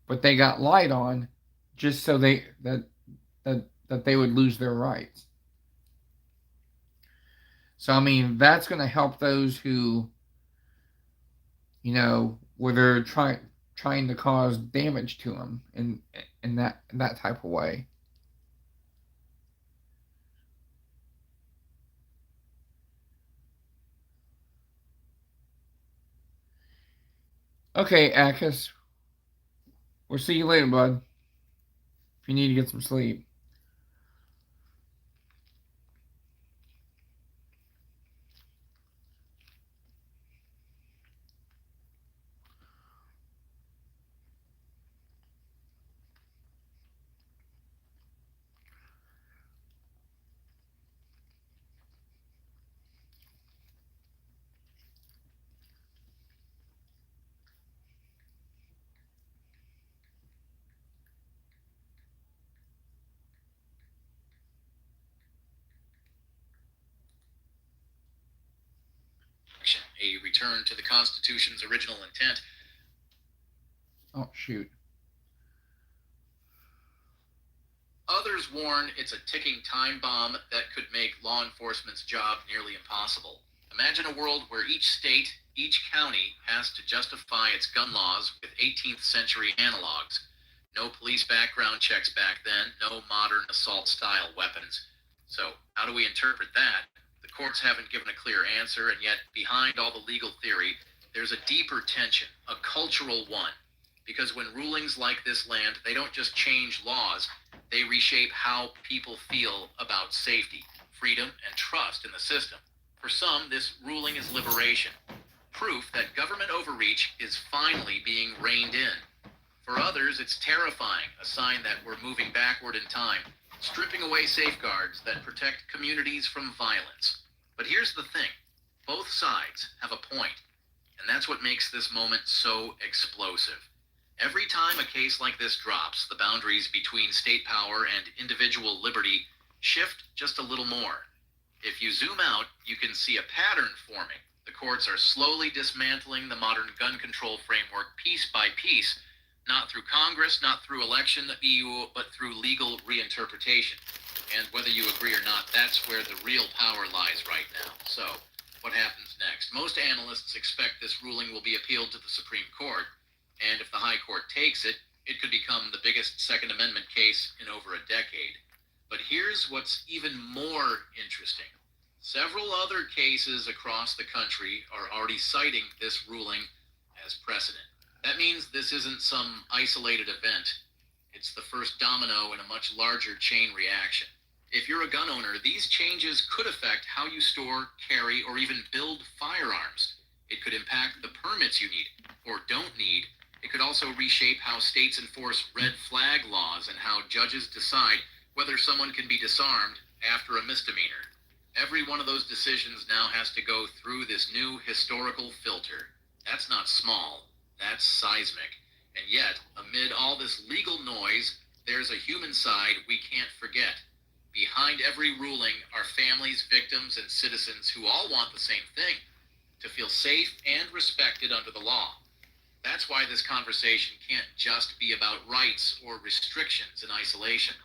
but they got lied on just so that they would lose their rights. So I mean, that's going to help those who, where they're trying to cause damage to them in that type of way. Okay, Akis, we'll see you later, bud. If you need to get some sleep. A return to the Constitution's original intent. Oh shoot. Others warn it's a ticking time bomb that could make law enforcement's job nearly impossible. Imagine a world where each state, each county, has to justify its gun laws with 18th century analogs. No police background checks back then, no modern assault style weapons. So, how do we interpret that? The courts haven't given a clear answer, and yet, behind all the legal theory, there's a deeper tension, a cultural one. Because when rulings like this land, they don't just change laws, they reshape how people feel about safety, freedom, and trust in the system. For some, this ruling is liberation, proof that government overreach is finally being reined in. For others, it's terrifying, a sign that we're moving backward in time, stripping away safeguards that protect communities from violence. But here's the thing, both sides have a point, and that's what makes this moment so explosive. Every time a case like this drops, the boundaries between state power and individual liberty shift just a little more. If you zoom out, you can see a pattern forming. The courts are slowly dismantling the modern gun control framework piece by piece, not through Congress, not through election, but through legal reinterpretation. And whether you agree or not, that's where the real power lies right now. So, what happens next? Most analysts expect this ruling will be appealed to the Supreme Court, and if the High Court takes it, it could become the biggest Second Amendment case in over a decade. But here's what's even more interesting. Several other cases across the country are already citing this ruling as precedent. That means this isn't some isolated event. It's the first domino in a much larger chain reaction. If you're a gun owner, these changes could affect how you store, carry, or even build firearms. It could could impact the permits you need or don't need. It could also reshape how states enforce red flag laws and how judges decide whether someone can be disarmed after a misdemeanor. Every one of those decisions now has to go through this new historical filter. That's not small, that's seismic. And yet, amid all this legal noise, there's a human side we can't forget. Behind every ruling are families, victims, and citizens who all want the same thing: to feel safe and respected under the law. That's why this conversation can't just be about rights or restrictions in isolation.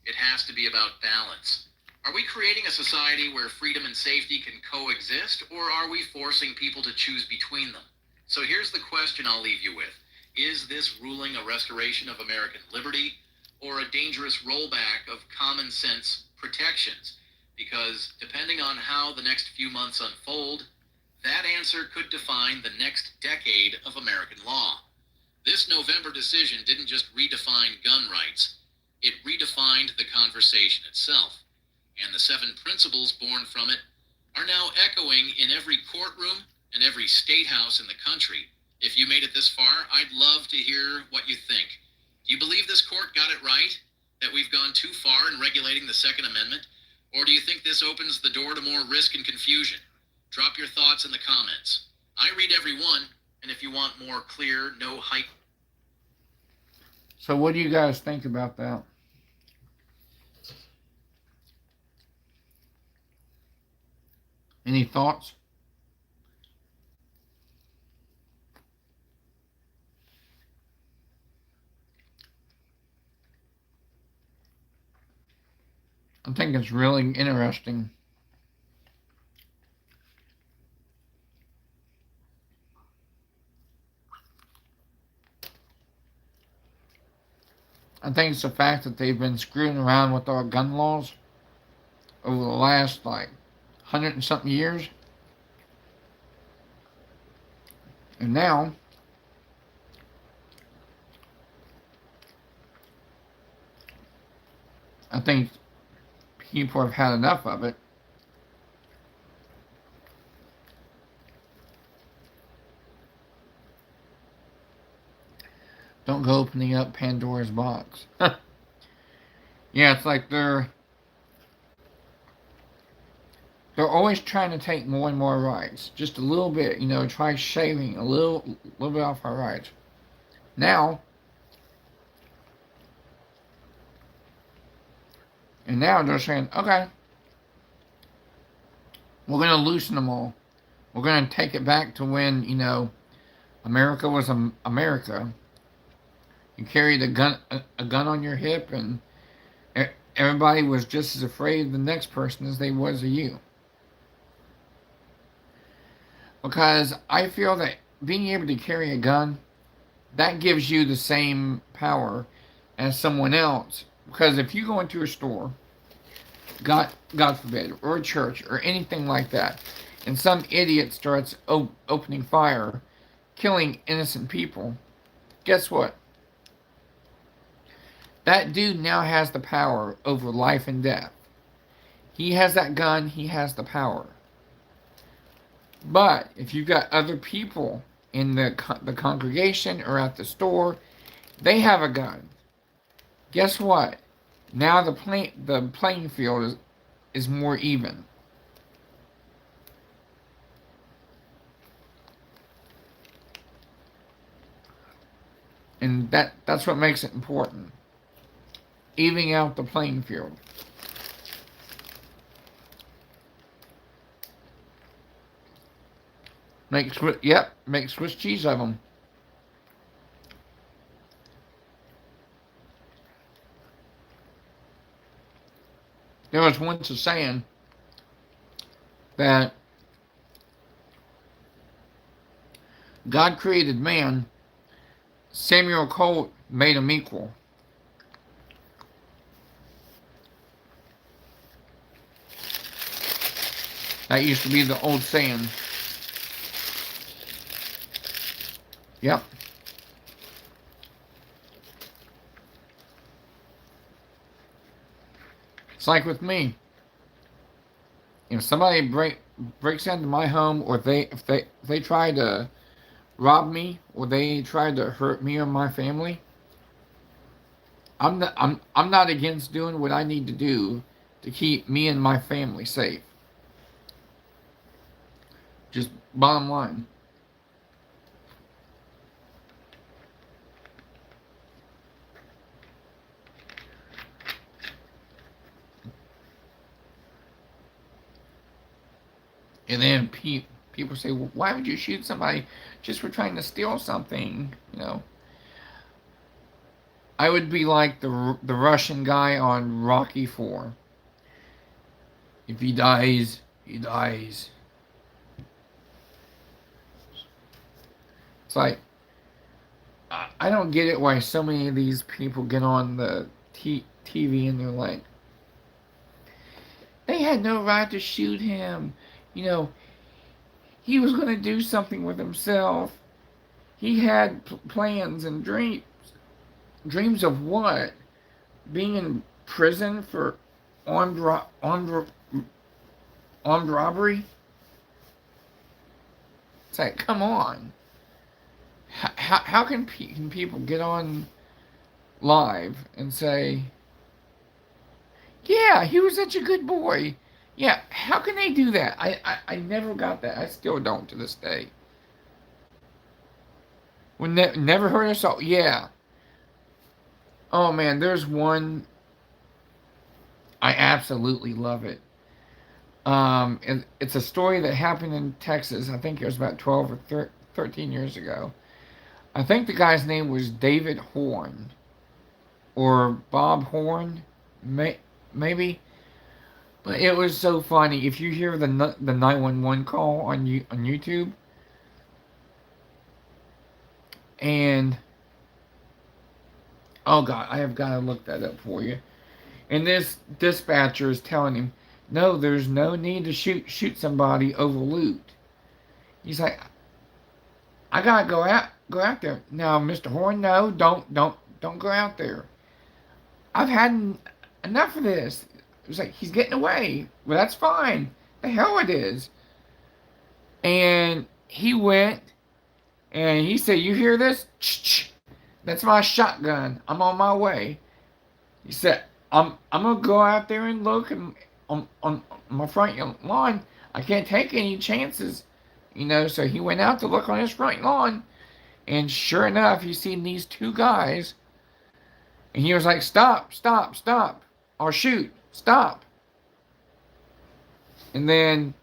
It has to be about balance. Are we creating a society where freedom and safety can coexist, or are we forcing people to choose between them? So here's the question I'll leave you with. Is this ruling a restoration of American liberty, or a dangerous rollback of common sense protections? Because depending on how the next few months unfold, that answer could define the next decade of American law. This November decision didn't just redefine gun rights, it redefined the conversation itself. And the 7 principles born from it are now echoing in every courtroom and every state house in the country. If you made it this far, I'd love to hear what you think. Do you believe this court got it right? That we've gone too far in regulating the Second Amendment? Or do you think this opens the door to more risk and confusion? Drop your thoughts in the comments. I read every one, and if you want more clear, no hype. So what do you guys think about that? Any thoughts? I think it's really interesting. I think it's the fact that they've been screwing around with our gun laws over the last, 100 and something years. And now, I think people have had enough of it. Don't go opening up Pandora's box. Yeah, it's like they're always trying to take more and more rights. Just a little bit, try shaving a little bit off our rights. Now they're saying, okay, we're going to loosen them all. We're going to take it back to when, America was America. You carried a gun on your hip, and everybody was just as afraid of the next person as they was of you. Because I feel that being able to carry a gun, that gives you the same power as someone else. Because if you go into a store, God forbid, or a church, or anything like that, and some idiot starts opening fire, killing innocent people, guess what? That dude now has the power over life and death. He has that gun, he has the power. But if you've got other people in the congregation or at the store, they have a gun. Guess what? Now the playing field is more even. And that's what makes it important. Evening out the playing field. Make Swiss cheese of them. There was once a saying that God created man, Samuel Colt made him equal. That used to be the old saying. Yep. It's like with me. If somebody breaks into my home, or if they try to rob me, or they try to hurt me or my family, I'm not against doing what I need to do to keep me and my family safe. Just bottom line. And then people say, well, why would you shoot somebody just for trying to steal something? You know, I would be like the Russian guy on Rocky 4. If he dies, he dies. It's like I don't get it why so many of these people get on the TV and they're like, they had no right to shoot him. You know, he was going to do something with himself. He had plans and dreams. Dreams of what? Being in prison for armed armed robbery? It's like, come on. How can people get on live and say, yeah, he was such a good boy? Yeah, how can they do that? I never got that. I still don't to this day. Never heard of so. Yeah. Oh man, there's one. I absolutely love it. And it's a story that happened in Texas. I think it was about 12 or 13 years ago. I think the guy's name was David Horn or Bob Horn, maybe. But it was so funny. If you hear the 911 call on YouTube, and oh god, I have got to look that up for you. And this dispatcher is telling him, "No, there's no need to shoot somebody over loot." He's like, "I gotta go out there now, Mister Horn. No, don't go out there. I've had enough of this." It was like, he's getting away. Well, that's fine. The hell it is. And he went and he said, "You hear this? That's my shotgun. I'm on my way." He said, I'm gonna go out there and look and on my front lawn. I can't take any chances, you know." So he went out to look on his front lawn, and sure enough, he seen these two guys, and he was like, "Stop, stop, stop, or shoot, stop." And then,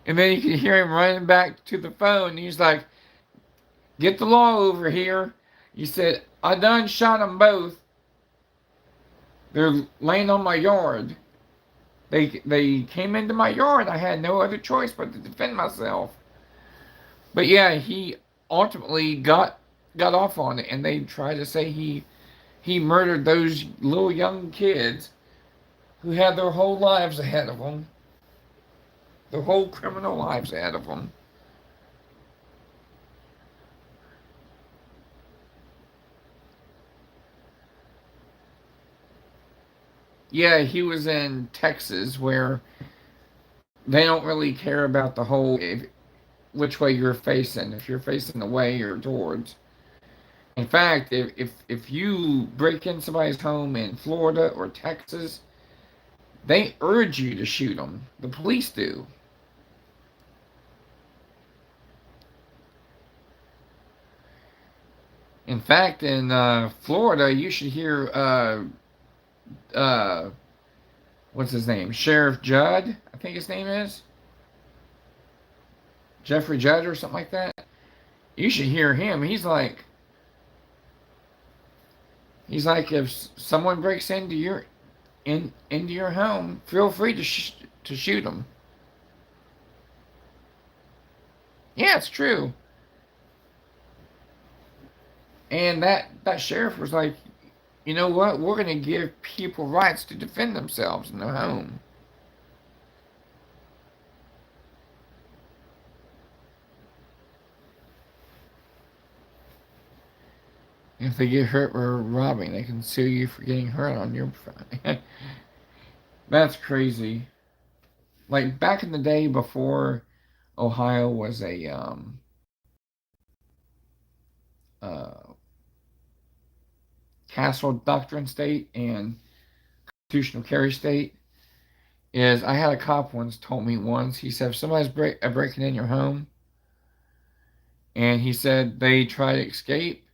and then you could hear him running back to the phone. And he's like, "Get the law over here." He said, "I done shot them both. They're laying on my yard. They came into my yard. I had no other choice but to defend myself." But yeah, he ultimately got off on it, and they tried to say he murdered those little young kids who had their whole lives ahead of them, their whole criminal lives ahead of them. Yeah, he was in Texas, where they don't really care about the whole which way you're facing. If you're facing the way you're towards. In fact, if you break in somebody's home in Florida or Texas, they urge you to shoot them. The police do. In fact, in Florida, you should hear uh, what's his name? Sheriff Judd, I think his name is Jeffrey Judd or something like that. You should hear him. He's like, if someone breaks into your home, feel free to shoot them. Yeah, it's true. And that sheriff was like, you know what? We're going to give people rights to defend themselves in their home. If they get hurt for robbing, they can sue you for getting hurt on your property. That's crazy. Like back in the day before Ohio was a uh, castle doctrine state and constitutional carry state, is I had a cop once told me once, he said if somebody's breaking in your home and he said they try to escape,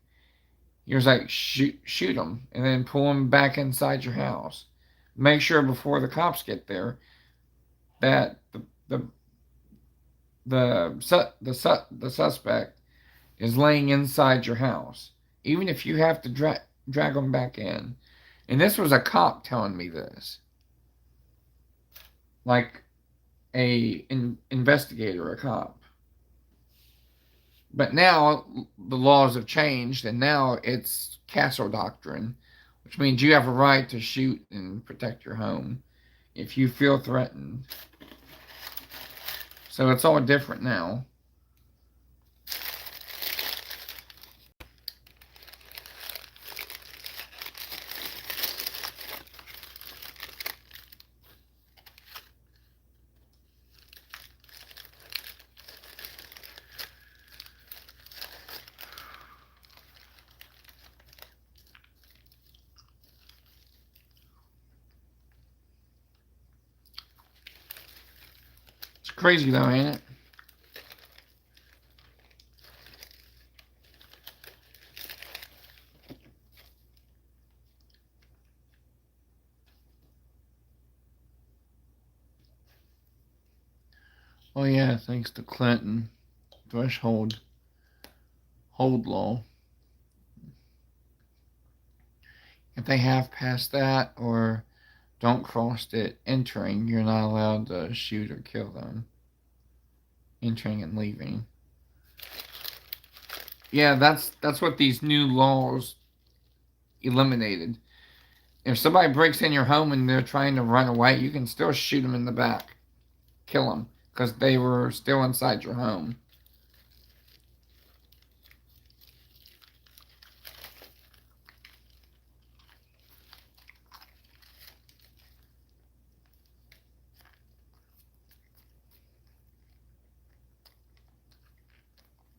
he was like shoot them and then pull them back inside your house. Make sure before the cops get there that the the suspect is laying inside your house, even if you have to drag them back in. And this was a cop telling me this, like investigator, a cop. But now the laws have changed, and now it's castle doctrine, which means you have a right to shoot and protect your home if you feel threatened. So it's all different now. It's crazy though, ain't it? Oh yeah, thanks to Clinton threshold hold law. If they have passed that or don't cross it entering, you're not allowed to shoot or kill them. Entering and leaving. Yeah, that's what these new laws eliminated. If somebody breaks in your home and they're trying to run away, you can still shoot them in the back, kill them, because they were still inside your home.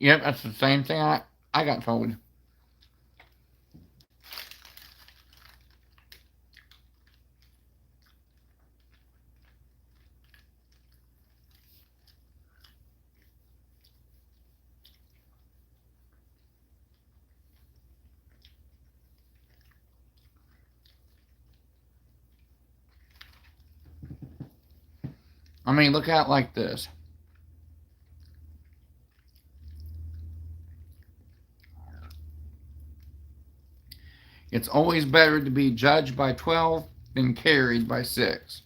Yep, that's the same thing I got told. I mean, look at it like this. It's always better to be judged by 12 than carried by 6.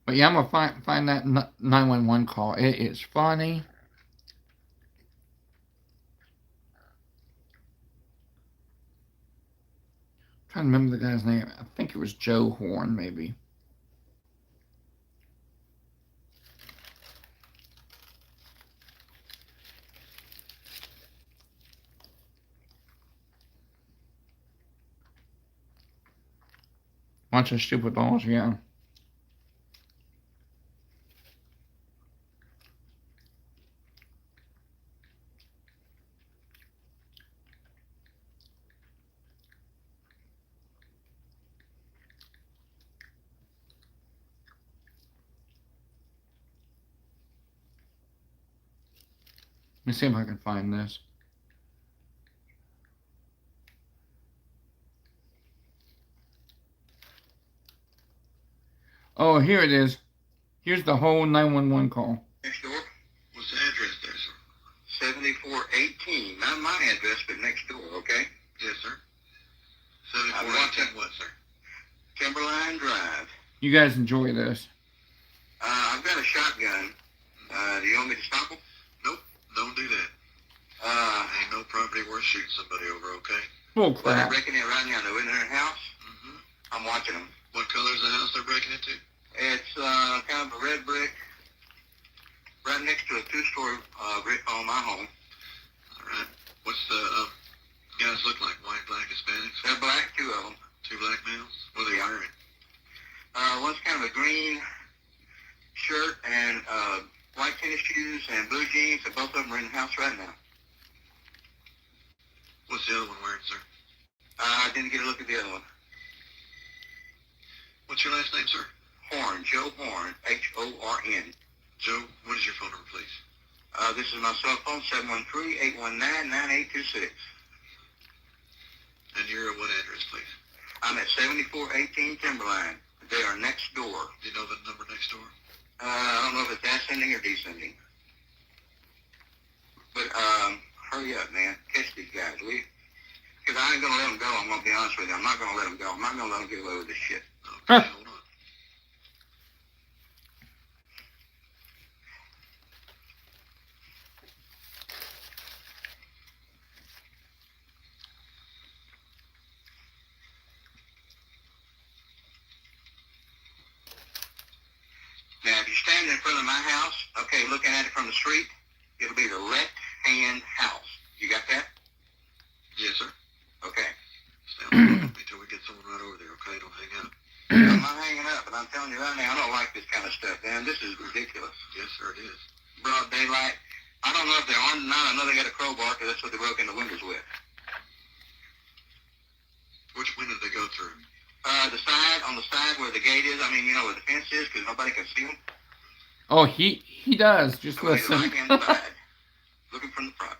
But yeah, I'm gonna find that 911 call. It is funny. I'm trying to remember the guy's name. I think it was Joe Horn, maybe. Bunch of stupid balls, yeah. Let me see if I can find this. Oh, here it is. Here's the whole 911 call. Next door? What's the address there, sir? 7418. Not my address, but next door, okay? Yes, sir. 7418 what, sir? Timberline Drive. You guys enjoy this. I've got a shotgun. Do you want me to stop them? Nope, don't do that. Ain't no property worth shooting somebody over, okay? Bull Well, they're crap. breaking in right now, though, in their house. Mm-hmm. I'm watching them. What color is the house they're breaking into? It's kind of a red brick, right next to a two-story brick home, my home. All right. What's the guys look like? White, black, Hispanics? They're black, two of them. Two black males? What are they wearing? One's kind of a green shirt and white tennis shoes and blue jeans, and both of them are in the house right now. What's the other one wearing, sir? I didn't get a look at the other one. What's your last name, sir? Horn, Joe Horn, Horn. Joe, what is your phone number, please? This is my cell phone, 713-819-9826. And you're at what address, please? I'm at 7418 Timberline. They are next door. Do you know the number next door? I don't know if it's ascending or descending. But, hurry up, man. Catch these guys, will you? Because I ain't going to let them go. I'm going to be honest with you. I'm not going to let them go. I'm not going to let them get away with this shit. Okay, hold on. Now, if you're standing in front of my house, okay, looking at it from the street, it'll be the left-hand house. You got that? Yes, sir. Okay. Stay on the phone with me till we get someone right over there, okay? Don't hang up. I'm not hanging up, but I'm telling you right now, I don't like this kind of stuff, man. This is ridiculous. Yes, sir, it is. Broad daylight. I don't know if they're armed or not. I know they got a crowbar, because that's what they broke in the windows with. Which window did they go through? On the side where the gate is. I mean, you know, where the fence is, because nobody can see them. Oh, he does. Just So listen. right hand side, looking from the front.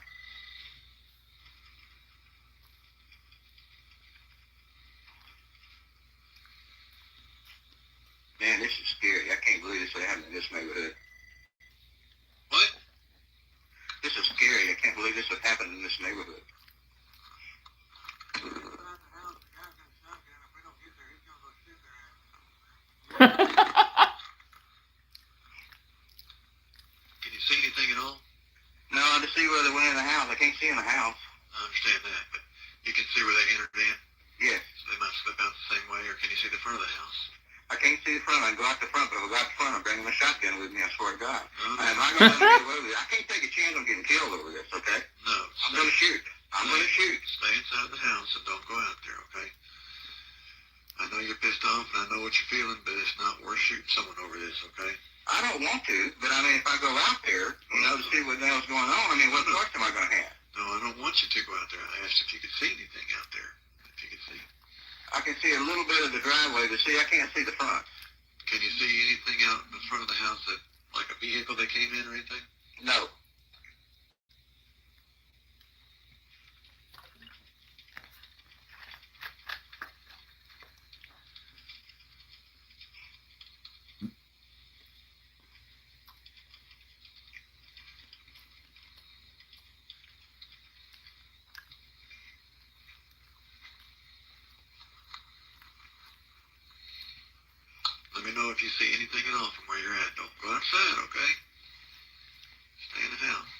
Man, this is scary. I can't believe this would happen in this neighborhood. What? This is scary. I can't believe this would happen in this neighborhood. Can you see anything at all? No, I just see where they went in the house. I can't see in the house. I understand that, but you can see where they entered in? Yes. So they might slip out the same way, or can you see the front of the house? I can't see the front. I can go out the front, but if I go out the front, I'm bringing my shotgun with me, I swear to God. I'm not going to let them get away with it. I can't take a chance on getting killed over this, okay? No. I'm going to shoot. I'm going to shoot. Stay inside the house and don't go out there, okay? I know you're pissed off, and I know what you're feeling, but it's not worth shooting someone over this, okay? I don't want to, but I mean, if I go out there, you know, to see what the hell's going on, I mean, what choice am I going to have? No, I don't want you to go out there. I asked if you could see anything out there. If you could see. I can see a little bit of the driveway, but see, I can't see the front. Can you see anything out in front of the house that, like a vehicle that came in or anything? No. Let me know if you see anything at all from where you're at. Don't go outside, okay? Stay in the house.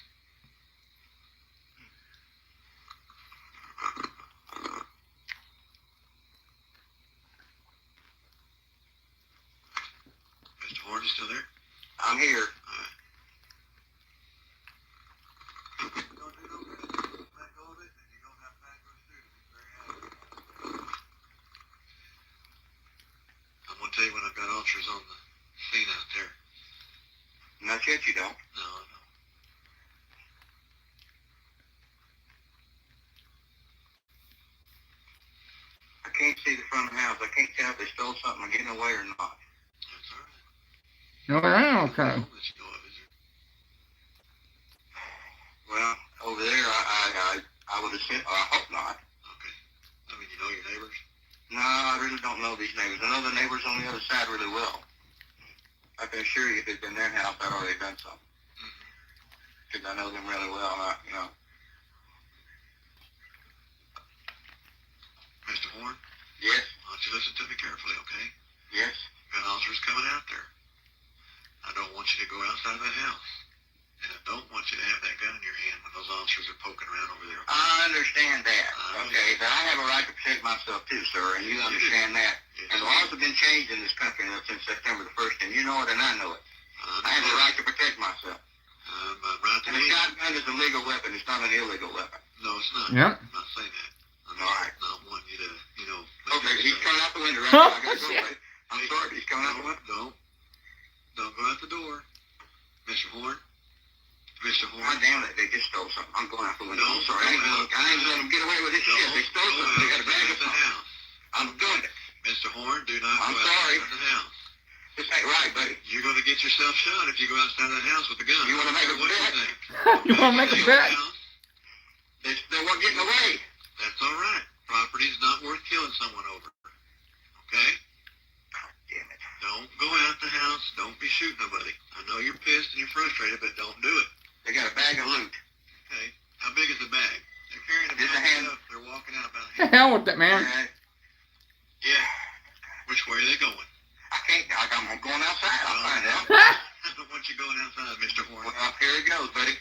Mr. Horn, you still there? I'm here. All right. I'm going to tell you when I've got officers on the scene out there. Not yet, you don't? No, I don't. I can't see the front of the house. I can't tell if they stole something or getting away or not. That's all right. No, okay. Well, over there, I would assume, I hope not. Okay. I mean, you know your neighbors? No, I really don't know these neighbors. I know the neighbors on the other side really well. I can assure you if it's been their house, I've already done something. Because I know them really well, you know. Mr. Horn? Yes? Why don't you listen to me carefully, okay? Yes? got officers coming out there. I don't want you to go outside of the house. And I don't want you to have that gun in your hand when those officers are poking around over there. I understand that. Okay, but I have a right to protect myself too, sir, and you understand that. And the laws have been changed in this country since September the 1st, and you know it and I know it. I have a right to protect myself. And a shotgun is a legal weapon. It's not an illegal weapon. No, it's not. Yep. I'm not saying that. I'm not wanting you to, Okay, he's coming out the window right now. I gotta go, buddy. I'm sorry, he's coming out the window. Don't go out the door. Mr. Horn. Mr. Horn. God damn it, they just stole something. I'm going out the window. I'm sorry. I ain't letting them get away with this shit. They stole something. They got a bag of the house. I'm doing it. Mr. Horn, do not go outside of the house. This ain't right, buddy. You're going to get yourself shot if you go outside of that house with a gun. You want to make a bet? You want to make a bet? They weren't getting away. That's all right. Property's not worth killing someone over. Okay? God damn it. Don't go out the house. Don't be shooting nobody. I know you're pissed and you're frustrated, but don't do it. They got a bag of loot. Okay. How big is the bag? They're carrying a bag up. They're walking out about the hell with that, man. Yeah. Which way are they going? I can't. I'm going outside. I'll find out. I don't want you going outside, Mr. Horn. Well, here it goes, buddy.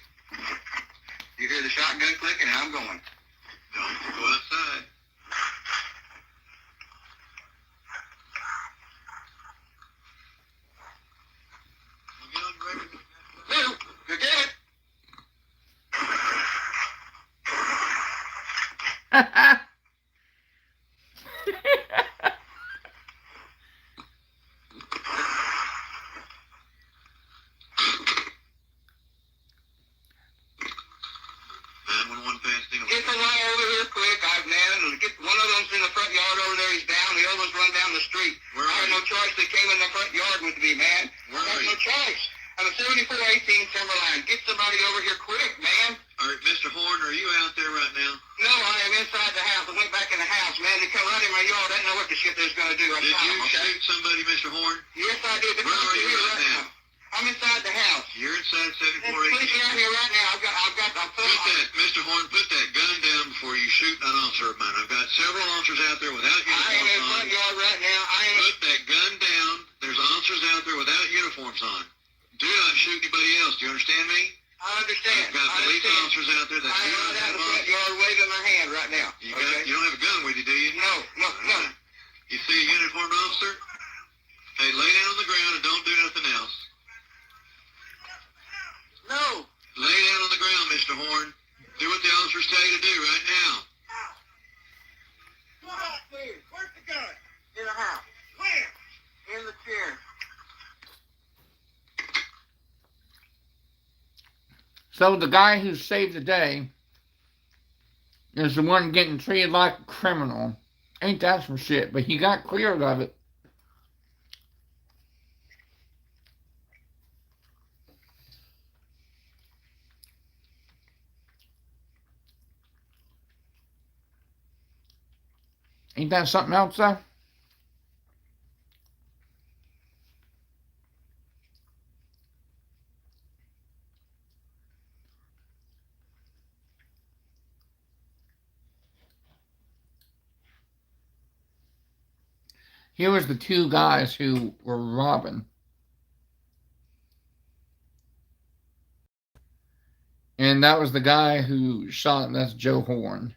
You hear the shotgun clicking, and I'm going. Don't go outside. I'll get on the record. No, you get it. Get the line over here quick, man. Get one of them's in the front yard over there. He's down. The other one's run down the street. I had no choice. They came in the front yard with me, man. I had no choice. I'm a 7418 Timberline. Get somebody over here quick, man. All right, Mr. Horn, are you out there right now? No, I am inside the house. I went back in the house, man. They come right in my yard. I didn't know what the shit they was going to do. Did you shoot somebody, Mr. Horn? Yes, I did. Where are you right now? I'm inside the house. You're inside 7418. Please get out here right now. Mr. Horn, put that gun down before you shoot an officer of mine. I've got several officers out there without uniforms on. I am in the front yard right now. Put that gun down. There's officers out there without uniforms on. Do not shoot anybody else. Do you understand me? I understand. I've got police officers out there that do not have a gun. You're waving my hand right now. You don't have a gun with you, do you? No. You see a uniformed officer? Hey, lay down on the ground and don't do nothing else. No. Lay down on the ground, Mr. Horn. Do what the officers tell you to do right now. Come on, please. Where's the gun? In the house. Where? In the chair. So the guy who saved the day is the one getting treated like a criminal. Ain't that some shit? But he got cleared of it. Ain't that something else, though? Here was the two guys who were robbing. And that was the guy who shot, that's Joe Horn.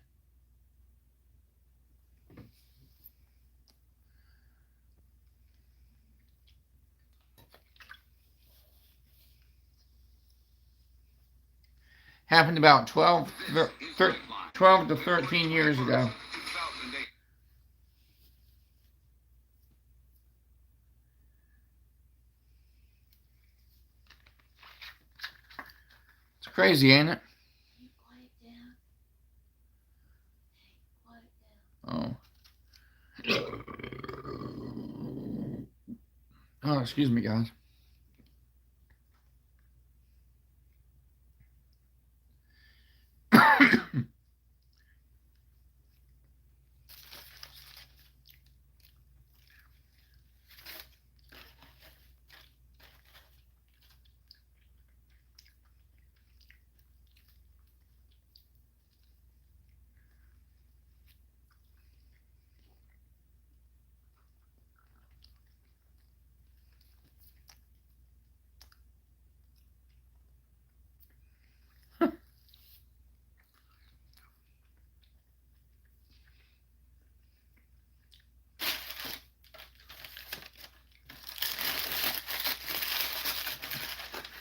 Happened about 12 to 13 years ago. It's crazy, ain't it? Oh. Oh, excuse me, guys.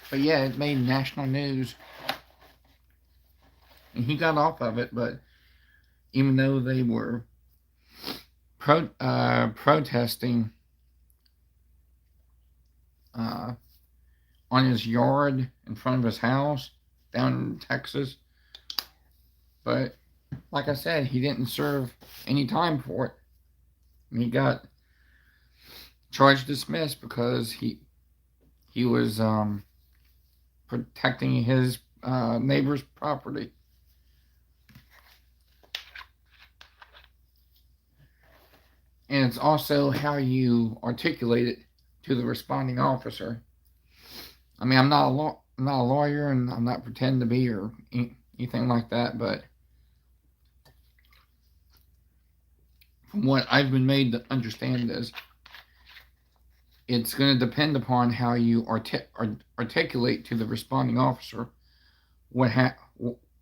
But yeah, it made national news, and he got off of it. But even though they were protesting uh, on his yard in front of his house down in Texas, but like I said, he didn't serve any time for it. And he got charged dismissed because he was protecting his neighbor's property. And it's also how you articulate it to the responding officer. I mean, I'm not a lawyer, and I'm not pretending to be or anything like that. But from what I've been made to understand is, it's going to depend upon how you articulate to the responding officer what ha-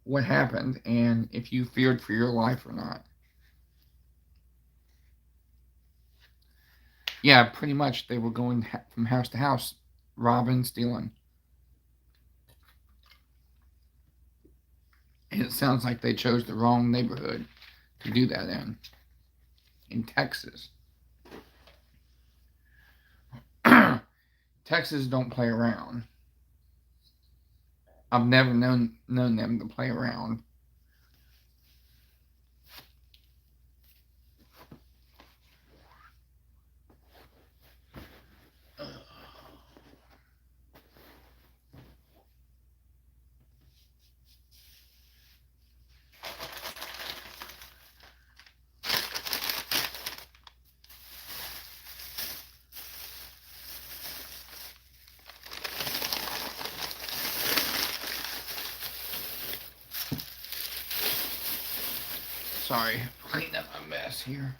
what happened and if you feared for your life or not. Yeah, pretty much they were going from house to house, robbing, stealing. And it sounds like they chose the wrong neighborhood to do that in Texas. Texas don't play around. I've never known them to play around. Sorry, clean up my mess here.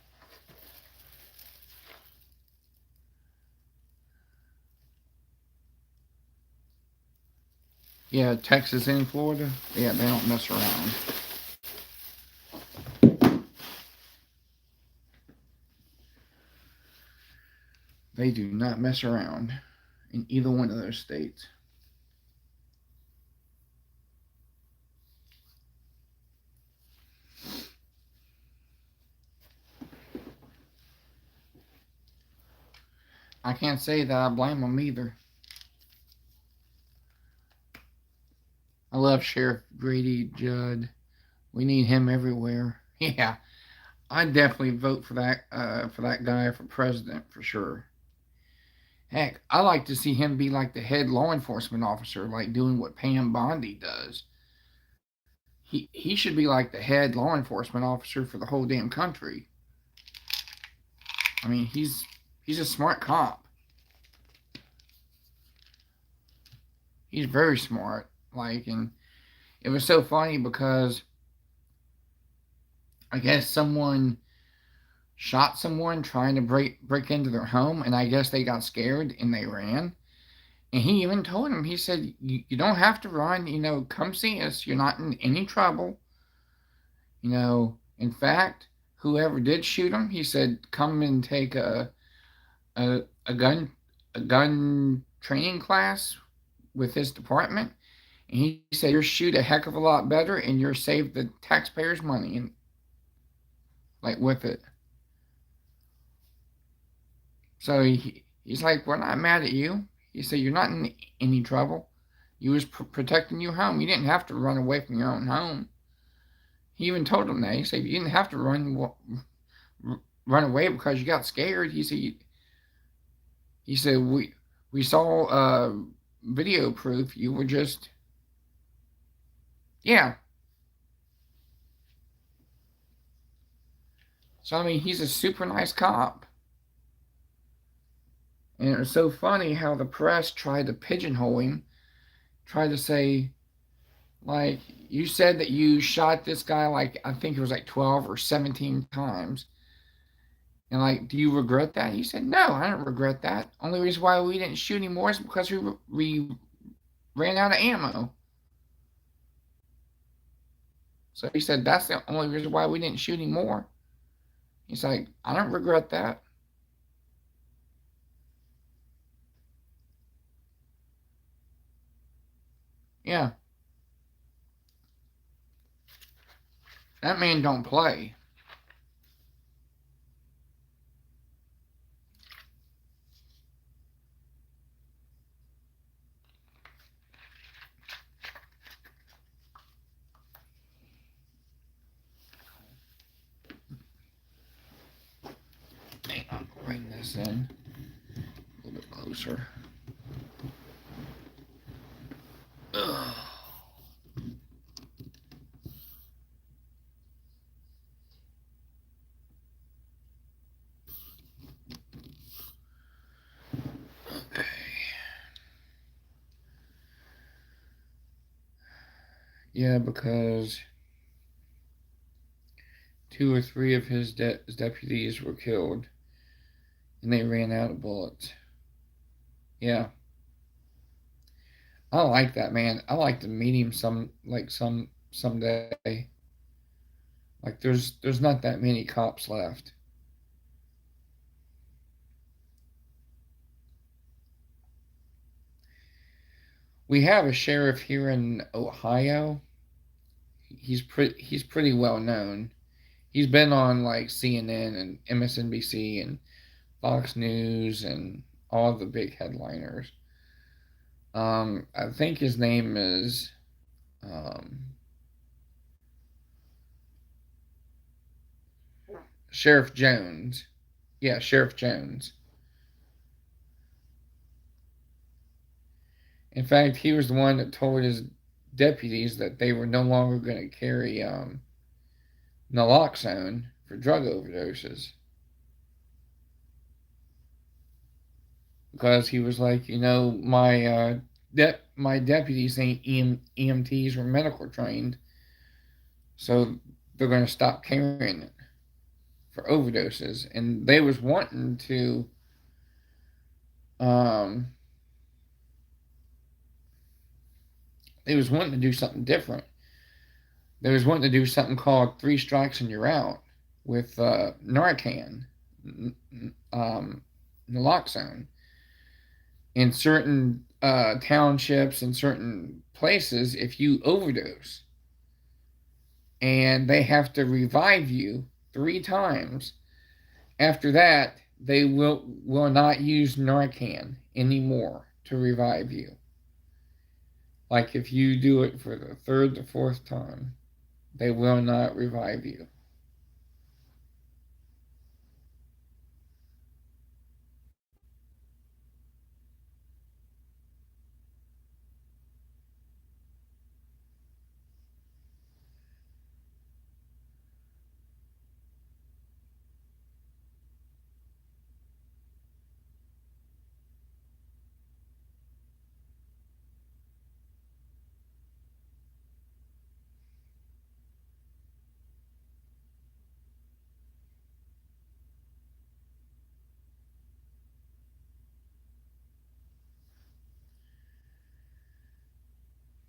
Yeah, Texas and Florida. Yeah, they don't mess around. They do not mess around in either one of those states. I can't say that I blame them either. I love Sheriff Grady Judd. We need him everywhere. Yeah, I'd definitely vote for that guy for president for sure. Heck, I like to see him be like the head law enforcement officer, like doing what Pam Bondi does. He should be like the head law enforcement officer for the whole damn country. I mean, he's a smart cop. He's very smart. Like, and it was so funny because I guess someone shot someone trying to break into their home, and I guess they got scared and they ran. And he even told him, he said, you don't have to run, come see us. You're not in any trouble. In fact, whoever did shoot him, he said, come and take a, a gun a gun training class with his department. And he said, you'll shoot a heck of a lot better and you'll save the taxpayers money and like with it. So he's like, we're not mad at you. He said, you're not in any trouble. You was protecting your home. You didn't have to run away from your own home. He even told him that. He said, you didn't have to run away because you got scared. He said, we saw video proof. You were just, yeah. So I mean, he's a super nice cop. And it was so funny how the press tried to pigeonhole him, tried to say, like, you said that you shot this guy, like, I think it was like 12 or 17 times. And, like, do you regret that? He said, no, I don't regret that. Only reason why we didn't shoot anymore is because we ran out of ammo. So he said, that's the only reason why we didn't shoot anymore. He's like, I don't regret that. Yeah, that man don't play. Hang on, bring this in a little bit closer. Ugh. Okay. Yeah, because two or three of his deputies were killed, and they ran out of bullets. Yeah, I like that man. I like to meet him someday. Like there's not that many cops left. We have a sheriff here in Ohio. He's pretty well known. He's been on like CNN and MSNBC and Fox News and all the big headliners. I think his name is um, Sheriff Jones. Yeah, Sheriff Jones. In fact, he was the one that told his deputies that they were no longer going to carry naloxone for drug overdoses because he was like, my deputies ain't EMTs or medical trained, so they're going to stop carrying it for overdoses, and um, they was wanting to do something different. They was wanting to do something called three strikes and you're out with Narcan, um, naloxone. In certain townships and certain places, if you overdose and they have to revive you three times, after that they will not use Narcan anymore to revive you. Like if you do it for the third or fourth time, they will not revive you.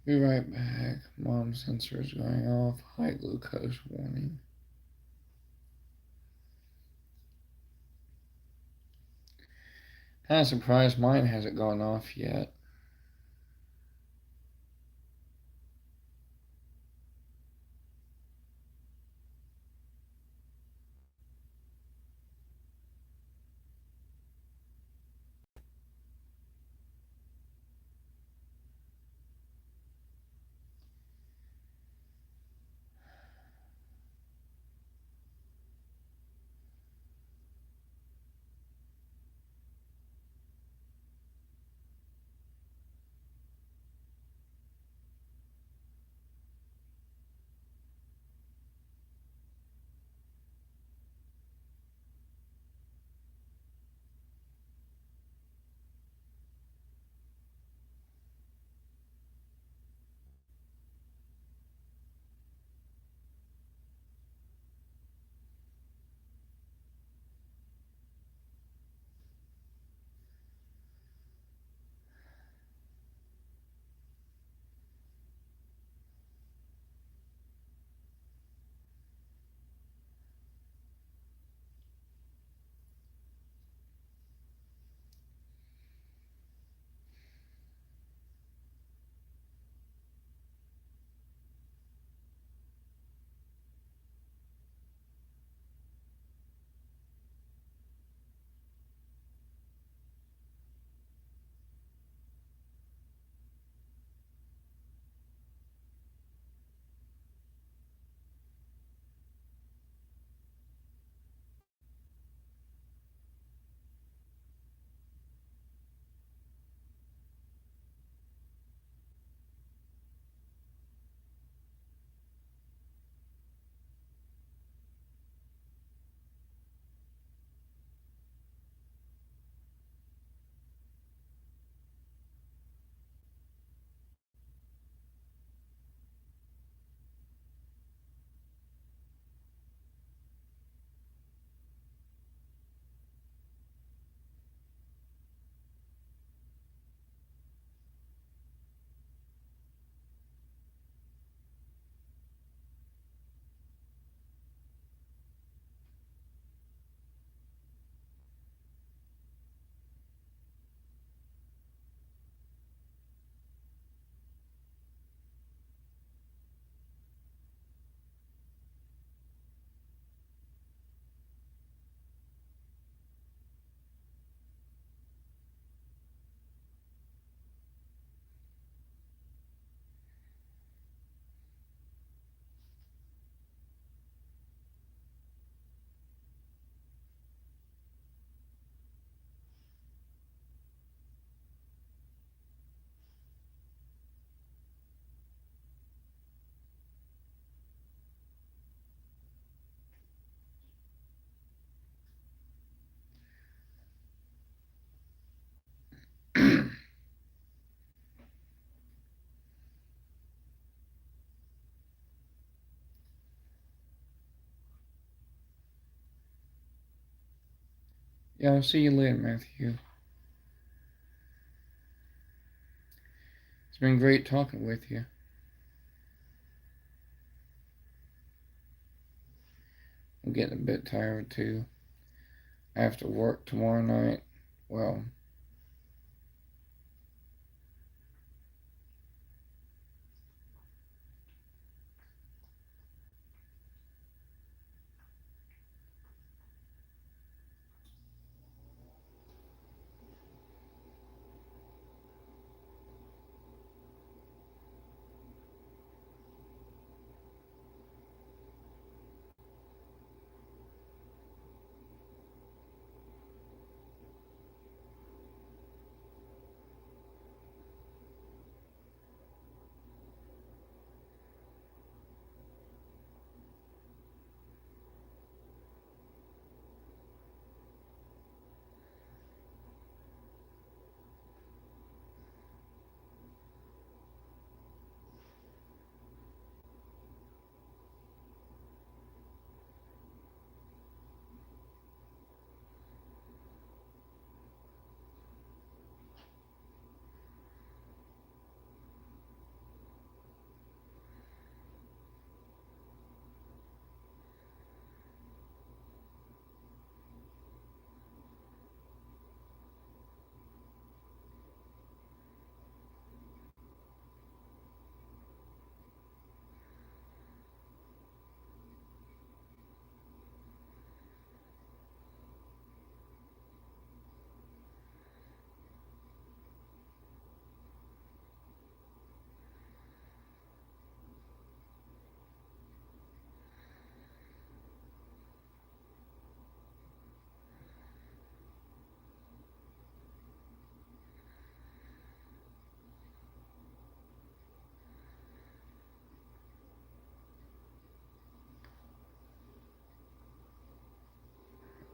Be right back. Mom sensor is going off. High glucose warning. Kind of surprised mine hasn't gone off yet. Yeah, I'll see you later, Matthew. It's been great talking with you. I'm getting a bit tired too. I have to work tomorrow night. Well,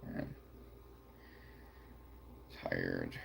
I'm tired.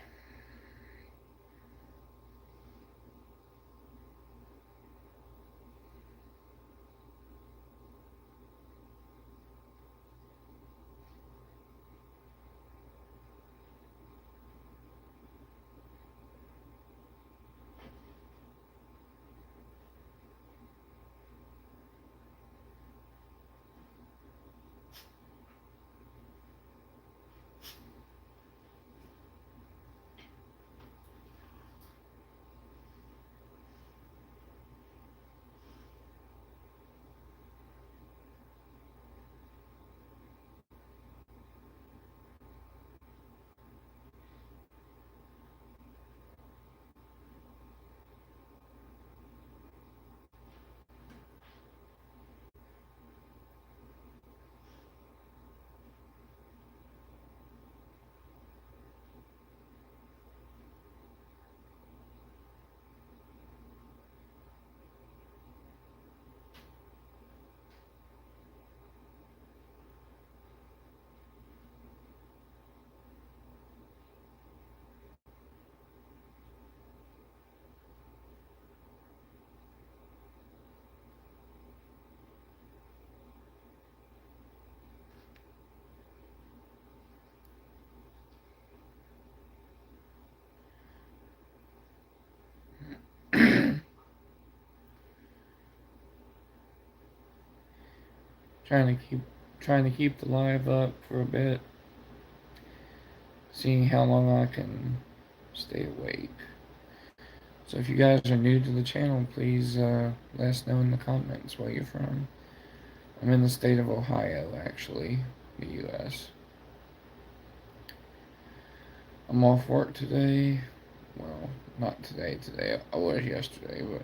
trying to keep trying to keep the live up for a bit, seeing how long I can stay awake. So if you guys are new to the channel, please let us know in the comments where you're from. I'm in the state of Ohio, actually, the U.S. I'm off work today. Well, not today. Today I was yesterday, but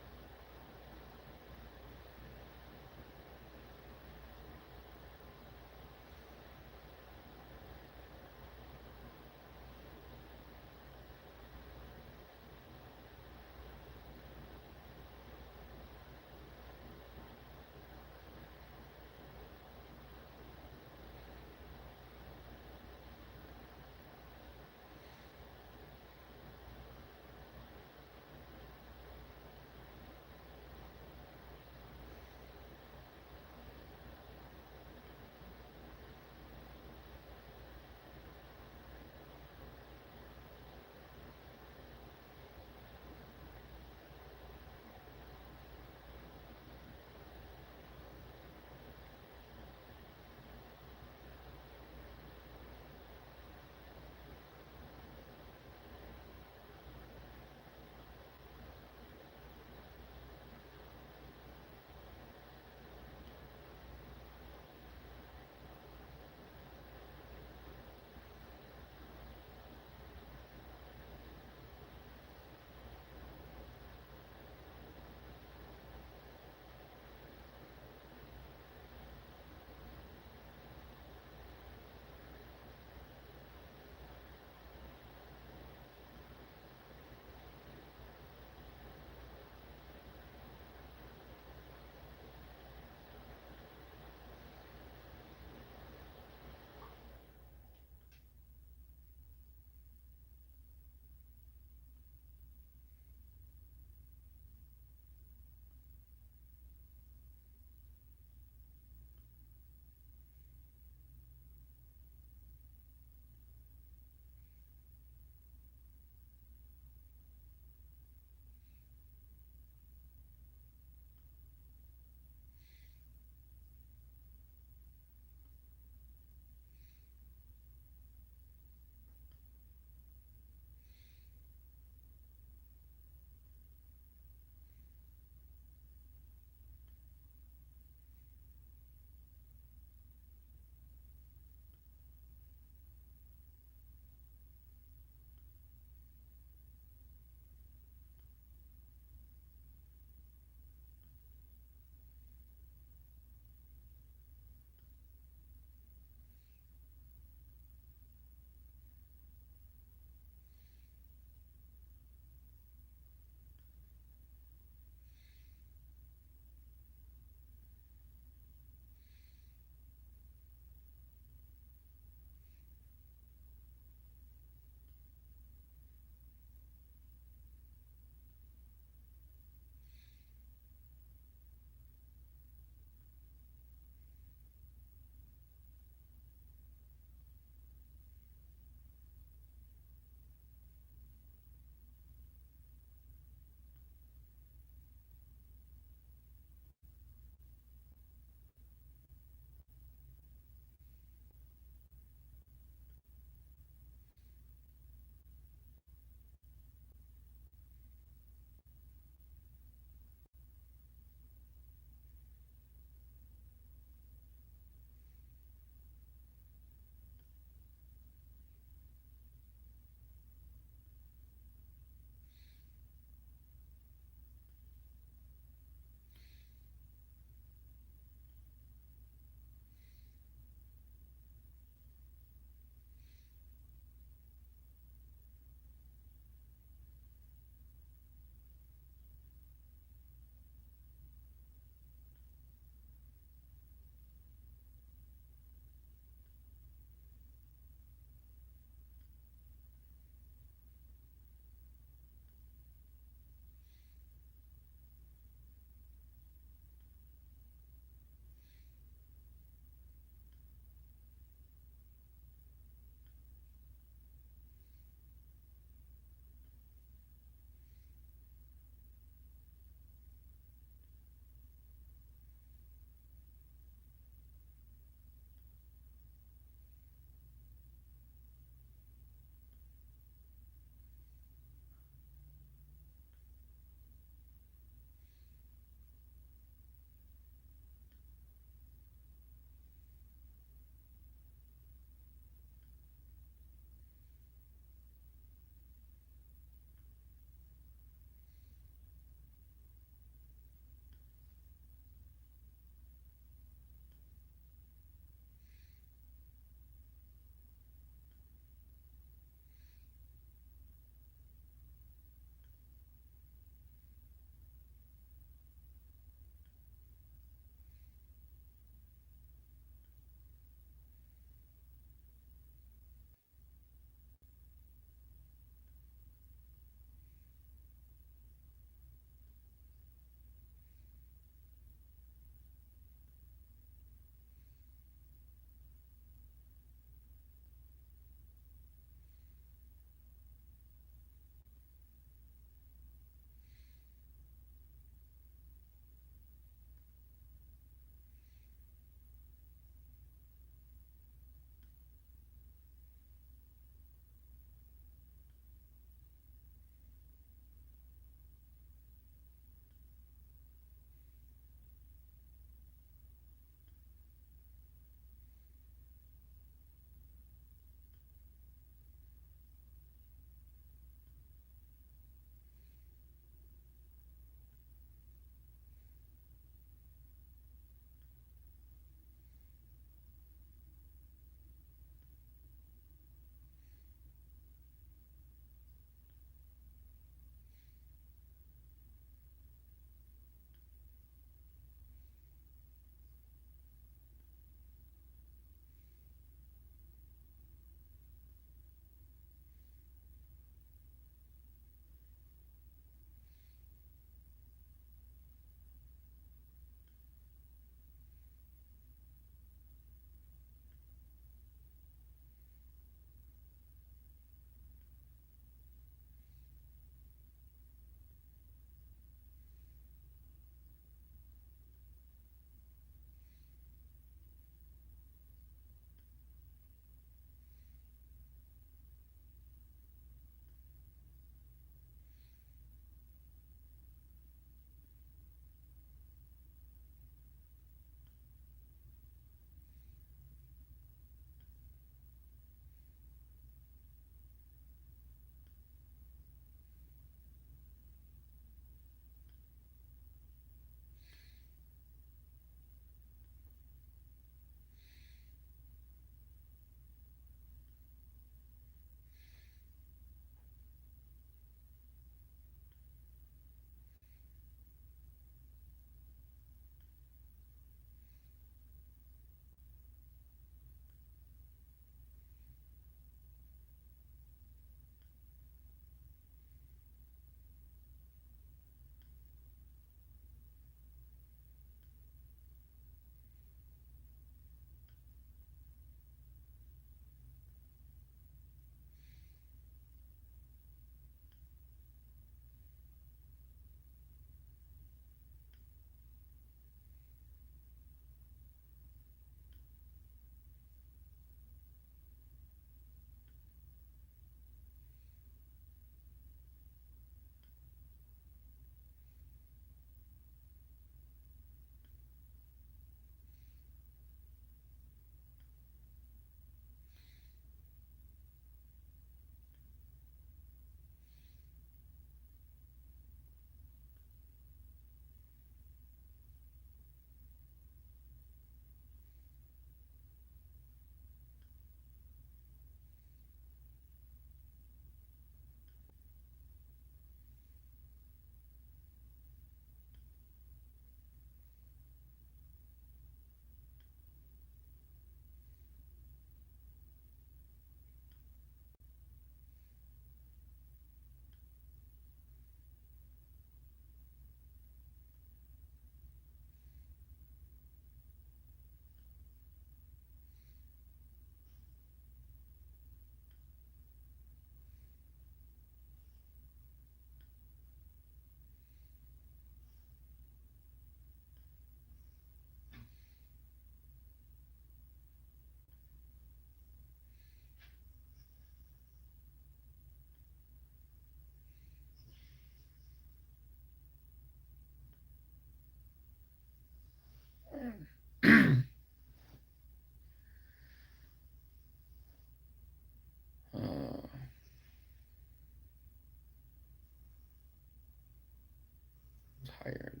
tired.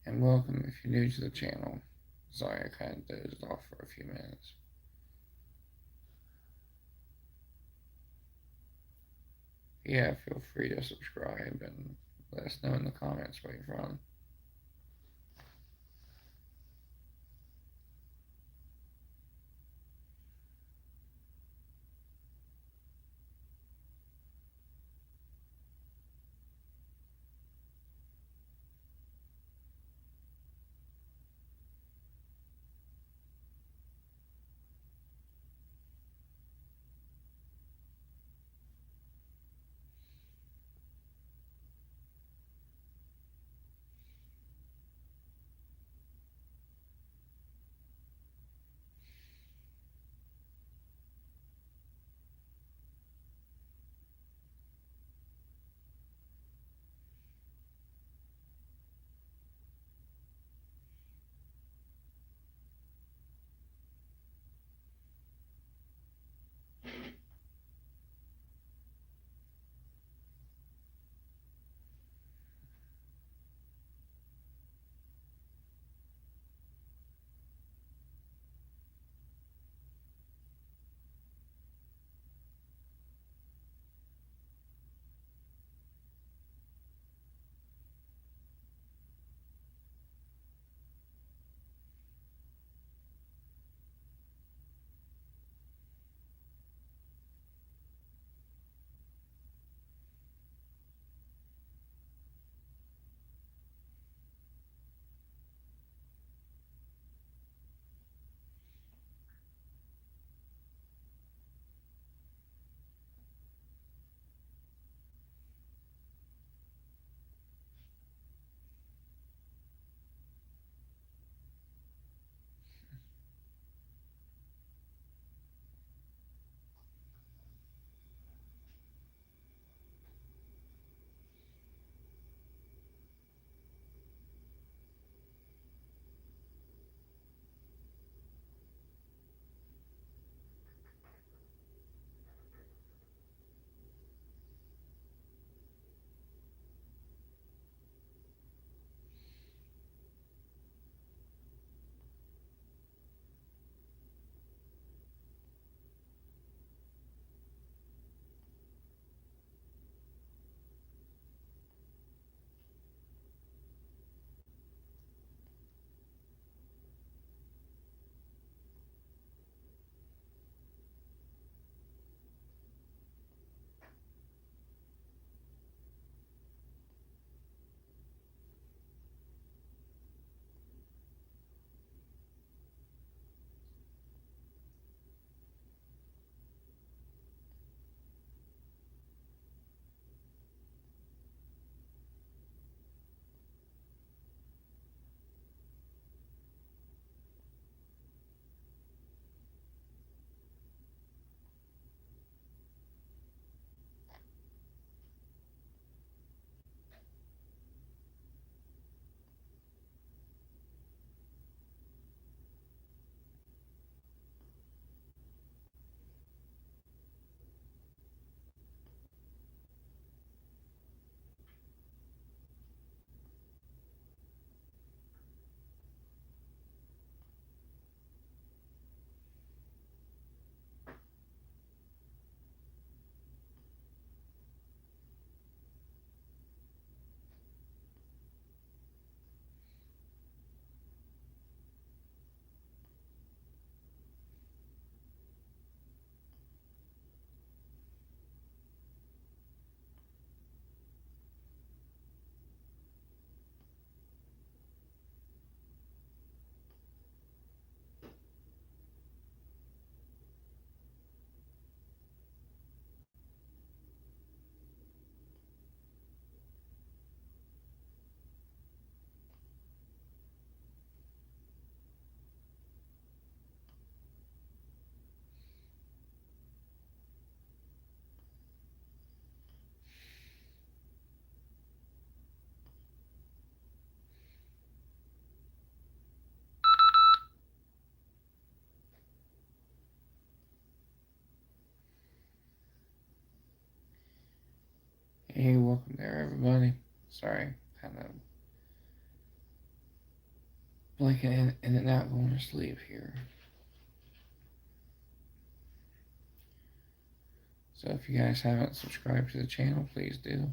And welcome if you're new to the channel. Sorry I kind of dozed off for a few minutes. Yeah, feel free to subscribe and let us know in the comments where you're from. welcome there, everybody. Sorry, kind of blinking in and out, going to sleep here. So if you guys haven't subscribed to the channel, please do.